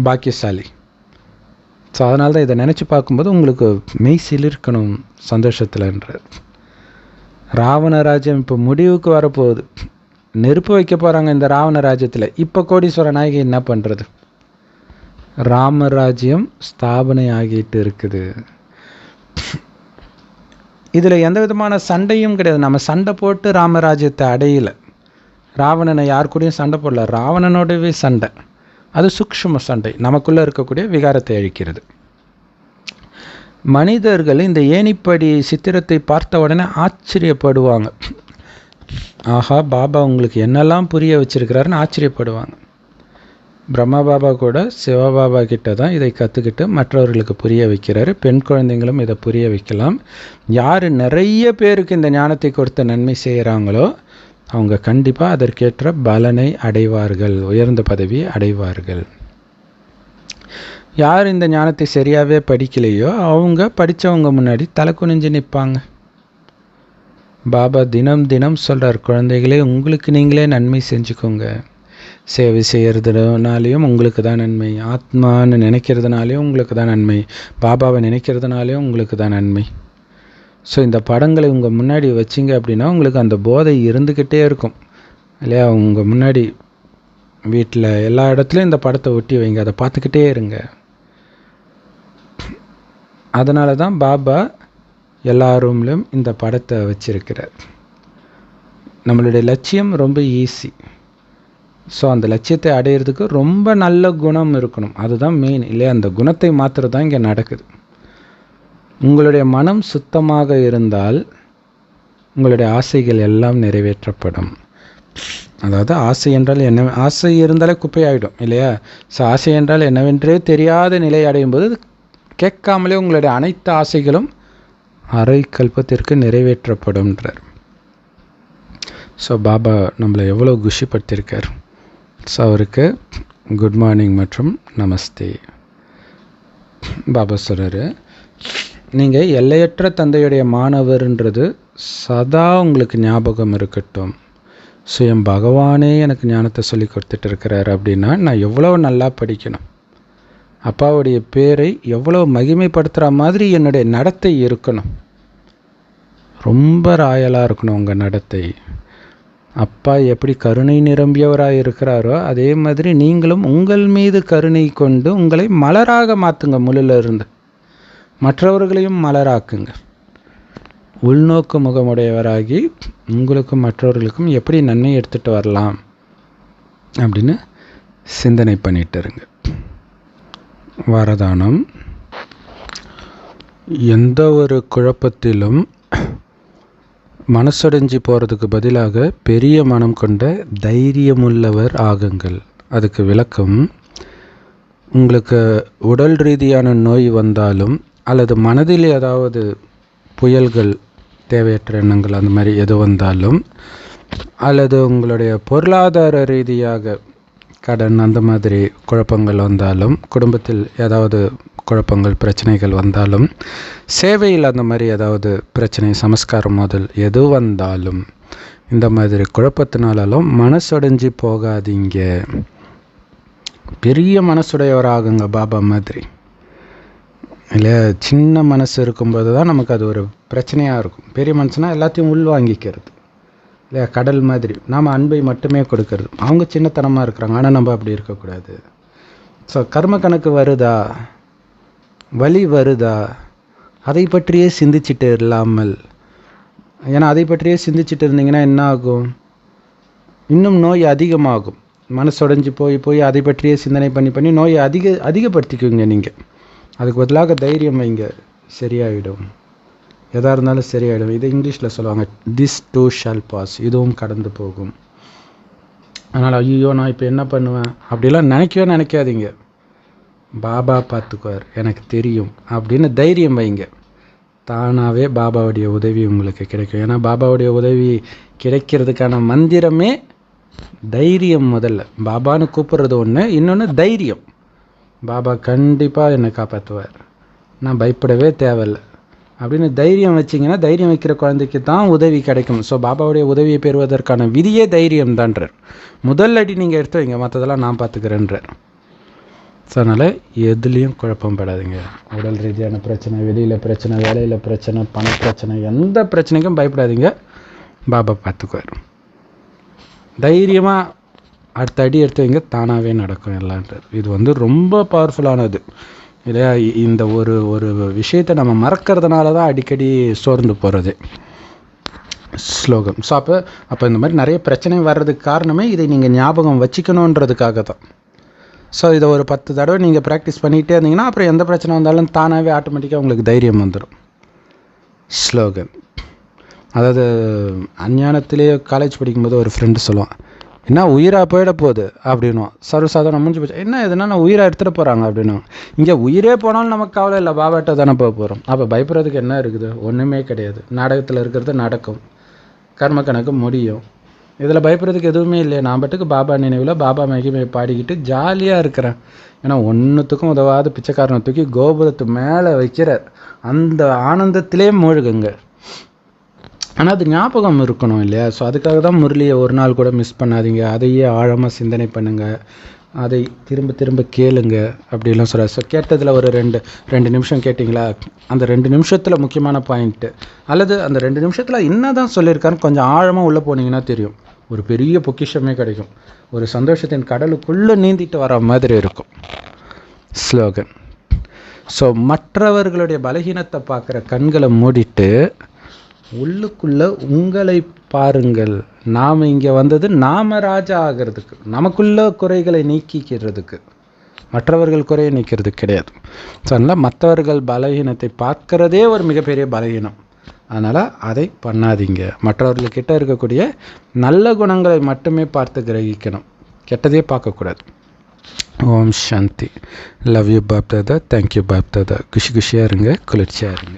[SPEAKER 1] பாக்கியசாலி? ஸோ அதனால தான் இதை நினச்சி பார்க்கும்போது உங்களுக்கு மெய் சிலிர்க்கணும் சந்தோஷத்தில்ன்றார். ராவண ராஜ்யம் இப்போ முடிவுக்கு வரப்போகுது. நெருப்பு வைக்க போகிறாங்க இந்த ராவண ராஜ்யத்தில். இப்போ கோடீஸ்வர நாயகி என்ன பண்ணுறது? ராமராஜ்யம் ஸ்தாபனை ஆகிட்டு இருக்குது. இதில் எந்த விதமான சண்டையும் கிடையாது. நம்ம சண்டை போட்டு ராமராஜ்யத்தை அடையலை. ராவணனை யார் கூடயும் சண்டை போடல. ராவணனோடவே சண்டை. அது சூக்ஷ்ம சண்டை, நமக்குள்ளே இருக்கக்கூடிய விகாரத்தை அழிக்கிறது. மனிதர்கள் இந்த ஏணிப்படி சித்திரத்தை பார்த்த உடனே ஆச்சரியப்படுவாங்க. ஆஹா, பாபா உங்களுக்கு என்னெல்லாம் புரிய வச்சிருக்கிறாருன்னு ஆச்சரியப்படுவாங்க. பிரம்மா பாபா கூட சிவபாபா கிட்ட தான் இதை கற்றுக்கிட்டு மற்றவர்களுக்கு புரிய வைக்கிறாரு. பெண் குழந்தைங்களும் இதை புரிய வைக்கலாம். யார் நிறைய பேருக்கு இந்த ஞானத்தை கொடுத்த நன்மை செய்கிறாங்களோ அவங்க கண்டிப்பாக அதற்கேற்ற பலனை அடைவார்கள், உயர்ந்த பதவியை அடைவார்கள். யார் இந்த ஞானத்தை சரியாகவே படிக்கலையோ அவங்க படித்தவங்க முன்னாடி தலை குனிஞ்சு நிற்பாங்க. பாபா தினம் தினம் சொல்கிறார், குழந்தைகளே உங்களுக்கு நீங்களே நன்மை செஞ்சுக்கோங்க. சேவை செய்கிறதுனாலையும் உங்களுக்கு தான் நன்மை, ஆத்மான்னு நினைக்கிறதுனாலையும் உங்களுக்கு தான் நன்மை, பாபாவை நினைக்கிறதுனாலையும் உங்களுக்கு தான் நன்மை. ஸோ இந்த படங்களை உங்கள் முன்னாடி வச்சிங்க அப்படின்னா உங்களுக்கு அந்த போதை இருந்துக்கிட்டே இருக்கும் இல்லையா? உங்கள் முன்னாடி வீட்டில் எல்லா இடத்துலையும் இந்த படத்தை ஒட்டி வைங்க, அதை பார்த்துக்கிட்டே இருங்க. அதனால தான் பாபா எல்லா ரூம்லையும் இந்த படத்தை வச்சிருக்கிறார். நம்மளுடைய லட்சியம் ரொம்ப ஈஸி. ஸோ அந்த லட்சியத்தை அடையிறதுக்கு ரொம்ப நல்ல குணம் இருக்கணும். அதுதான் மெயின் இல்லையா? அந்த குணத்தை மாத்திரம் தான் இங்கே நடக்குது. உங்களுடைய மனம் சுத்தமாக இருந்தால் உங்களுடைய ஆசைகள் எல்லாம் நிறைவேற்றப்படும். அதாவது ஆசை என்றால் என்ன? ஆசை இருந்தாலே குப்பையாகிடும் இல்லையா? ஸோ ஆசை என்றால் என்னவென்றே தெரியாத நிலை அடையும் போது கேட்காமலே உங்களுடைய அனைத்து ஆசைகளும் அரை கல்பத்திற்கு நிறைவேற்றப்படும்ன்றார். ஸோ பாபா நம்மளை எவ்வளோ குஷிப்படுத்தியிருக்கார். ஸோ அவருக்கு குட் மார்னிங் மற்றும் நமஸ்தே. பாபா சொல்கிறாரு, நீங்கள் எல்லையற்ற தந்தையுடைய மாணவர்ன்றது சதா உங்களுக்கு ஞாபகம் இருக்கட்டும். சுயம் பகவானே எனக்கு ஞானத்தை சொல்லி கொடுத்துட்டு இருக்கிறார் அப்படின்னா நான் எவ்வளோ நல்லா படிக்கணும். அப்பாவுடைய பேரை எவ்வளோ மகிமைப்படுத்துகிற மாதிரி என்னுடைய நடத்தை இருக்கணும். ரொம்ப ராயலாக இருக்கணும் உங்கள் நடத்தை. அப்பா எப்படி கருணை நிரம்பியவராக இருக்கிறாரோ அதே மாதிரி நீங்களும் உங்கள் மீது கருணை கொண்டு உங்களை மலராக மாற்றுங்க. முள்ளில் இருந்து மற்றவர்களையும் மலராக்குங்க. உள்நோக்கு முகமுடையவராகி உங்களுக்கும் மற்றவர்களுக்கும் எப்படி நன்மை எடுத்துகிட்டு வரலாம் அப்படின்னு சிந்தனை பண்ணிட்டு இருங்க. வரதானம். எந்த ஒரு குழப்பத்திலும் மனசடைஞ்சு போகிறதுக்கு பதிலாக பெரிய மனம் கொண்ட தைரியமுள்ளவர் ஆகுங்கள். அதுக்கு விளக்கம், உங்களுக்கு உடல் ரீதியான நோய் வந்தாலும் அல்லது மனதில் ஏதாவது புயல்கள், தேவையற்ற எண்ணங்கள் அந்த மாதிரி எது வந்தாலும், அல்லது உங்களுடைய பொருளாதார ரீதியாக கடன் அந்த மாதிரி குழப்பங்கள் வந்தாலும், குடும்பத்தில் ஏதாவது குழப்பங்கள் பிரச்சனைகள் வந்தாலும், சேவையில் அந்த மாதிரி ஏதாவது பிரச்சனை சமஸ்காரம் முதல் எது வந்தாலும், இந்த மாதிரி குழப்பத்தினாலும் மனசுடைஞ்சு போகாதீங்க. பெரிய மனசுடையவராகுங்க பாபா மாதிரி. இல்லையா? சின்ன மனசு இருக்கும்போது தான் நமக்கு அது ஒரு பிரச்சனையாக இருக்கும். பெரிய மனசுனா எல்லாத்தையும் உள்வாங்கிக்கிறது இல்லையா? கடல் மாதிரி நாம் அன்பை மட்டுமே கொடுக்கறது. அவங்க சின்னத்தனமாக இருக்கிறாங்க, ஆனால் நம்ம அப்படி இருக்கக்கூடாது. ஸோ கர்ம கணக்கு வருதா, வலி வருதா, அதை பற்றியே சிந்திச்சுட்டு இல்லாமல், ஏன்னா அதை பற்றியே சிந்திச்சுட்டு இருந்தீங்கன்னா என்ன ஆகும்? இன்னும் நோய் அதிகமாகும். மனசுடைஞ்சு போய் அதை பற்றியே சிந்தனை பண்ணி நோயை அதிகப்படுத்திக்குவீங்க நீங்கள். அதுக்கு பதிலாக தைரியம் வைங்க, சரியாயிடும். எதாக இருந்தாலும் சரியாயிடும். இது இங்கிலீஷில் சொல்லுவாங்க, திஸ் டூ ஷால் பாஸ், இதுவும் கடந்து போகும். அதனால் ஐயோ நான் இப்போ என்ன பண்ணுவேன் அப்படிலாம் நினைக்காதீங்க. பாபா பார்த்துக்குவார், எனக்கு தெரியும் அப்படின்னு தைரியம் வைங்க. தானாகவே பாபாவுடைய உதவி உங்களுக்கு கிடைக்கும். ஏன்னா பாபாவுடைய உதவி கிடைக்கிறதுக்கான மந்திரமே தைரியம். முதல்ல பாபான்னு கூப்பிட்றது ஒன்று, இன்னொன்று தைரியம். பாபா கண்டிப்பாக என்னை காப்பாற்றுவார், நான் பயப்படவே தேவையில்லை அப்படின்னு தைரியம் வச்சிங்கன்னா, தைரியம் வைக்கிற குழந்தைக்கு தான் உதவி கிடைக்கும். ஸோ பாபாவுடைய உதவியை பெறுவதற்கான விதியே தைரியம் தான்றார். முதல் அடி நீங்கள் எடுத்து வைங்க, மற்றதெல்லாம் நான் பார்த்துக்கிறேன்றார். ஸோ அதனால் எதுலேயும் குழப்பம் படாதீங்க. உடல் ரீதியான பிரச்சனை, வெளியில் பிரச்சனை, வேலையில் பிரச்சனை, பண பிரச்சனை, எந்த பிரச்சனைக்கும் பயப்படாதீங்க. பாபா பார்த்துக்குவார். தைரியமாக அடுத்த அடி எடுத்து வைங்க, தானாகவே நடக்கும் எல்லான்றார். இது ரொம்ப பவர்ஃபுல்லானது இல்லையா? இந்த ஒரு விஷயத்தை நம்ம மறக்கிறதுனால தான் அடிக்கடி சோர்ந்து போகிறது ஸ்லோகம். ஸோ அப்போ இந்த மாதிரி நிறைய பிரச்சனை வர்றதுக்கு காரணமே இதை நீங்கள் ஞாபகம் வச்சுக்கணுன்றதுக்காக தான். ஸோ இதை ஒரு 10 தடவை நீங்கள் ப்ராக்டிஸ் பண்ணிகிட்டே இருந்தீங்கன்னா அப்புறம் எந்த பிரச்சனை வந்தாலும் தானாகவே ஆட்டோமேட்டிக்காக உங்களுக்கு தைரியம் வந்துடும். ஸ்லோகன். அதாவது அஞ்ஞானத்திலே காலேஜ் படிக்கும்போது ஒரு ஃப்ரெண்டு சொல்லுவான், என்ன உயிராக போயிட போகுது அப்படின்னும். சர்வசாதாரணம் முடிஞ்சு போச்சு. என்ன எதுனா நான் உயிராக எடுத்துகிட்டு போகிறாங்க அப்படின்னும். இங்கே உயிரே போனாலும் நமக்கு கவலை இல்லை, பாபாட்ட தானே போக போகிறோம். அப்போ பயப்படுறதுக்கு என்ன இருக்குது? ஒன்றுமே கிடையாது. நாடகத்தில் இருக்கிறது நடக்கும், கர்ம கணக்கு முடியும். இதில் பயப்படுறதுக்கு எதுவுமே இல்லையா? நான் பாட்டுக்கு பாபா நினைவில் பாபா மகிமையை பாடிக்கிட்டு ஜாலியாக இருக்கிறேன். ஏன்னா ஒன்றுத்துக்கும் உதவாத பிச்சைக்காரனை தூக்கி கோபுரத்து மேலே வைக்கிறார். அந்த ஆனந்தத்திலே மூழ்குங்க. ஆனால் அது ஞாபகம் இருக்கணும் இல்லையா? ஸோ அதுக்காக தான் முரளியை ஒரு நாள் கூட மிஸ் பண்ணாதீங்க. அதையே ஆழமாக சிந்தனை பண்ணுங்கள், அதை திரும்ப திரும்ப கேளுங்க அப்படிலாம் சொல்கிறார். ஸோ கேட்டதில் ஒரு ரெண்டு நிமிஷம் கேட்டிங்களா, அந்த 2 நிமிஷத்தில் முக்கியமான பாயிண்ட்டு அல்லது அந்த 2 நிமிஷத்தில் என்ன தான் சொல்லியிருக்காருன்னு கொஞ்சம் ஆழமாக உள்ளே போனீங்கன்னா தெரியும். ஒரு பெரிய பொக்கிஷமே கிடைக்கும். ஒரு சந்தோஷத்தின் கடலுக்குள்ளே நீந்திட்டு வர மாதிரி இருக்கும். ஸ்லோகன். ஸோ மற்றவர்களுடைய பலகீனத்தை பார்க்குற கண்களை மூடிட்டு உள்ளுக்குள்ளே உங்களை பாருங்கள். நாம் இங்கே வந்தது நாம ராஜா ஆகிறதுக்கு, நமக்குள்ள குறைகளை நீக்கிக்கிறதுக்கு, மற்றவர்கள் குறையை நீக்கிறதுக்கு கிடையாது. ஸோ அதனால் மற்றவர்கள் பலகீனத்தை பார்க்குறதே ஒரு மிகப்பெரிய பலகீனம். அதனால் அதை பண்ணாதீங்க. மற்றவர்கள்கிட்ட இருக்கக்கூடிய நல்ல குணங்களை மட்டுமே பார்த்து கிரகிக்கணும், கெட்டதே பார்க்கக்கூடாது. ஓம் சாந்தி. Love you Bap Dada. Thank you Bap Dada. குஷியாக இருங்க, குளிர்ச்சியாக இருங்க.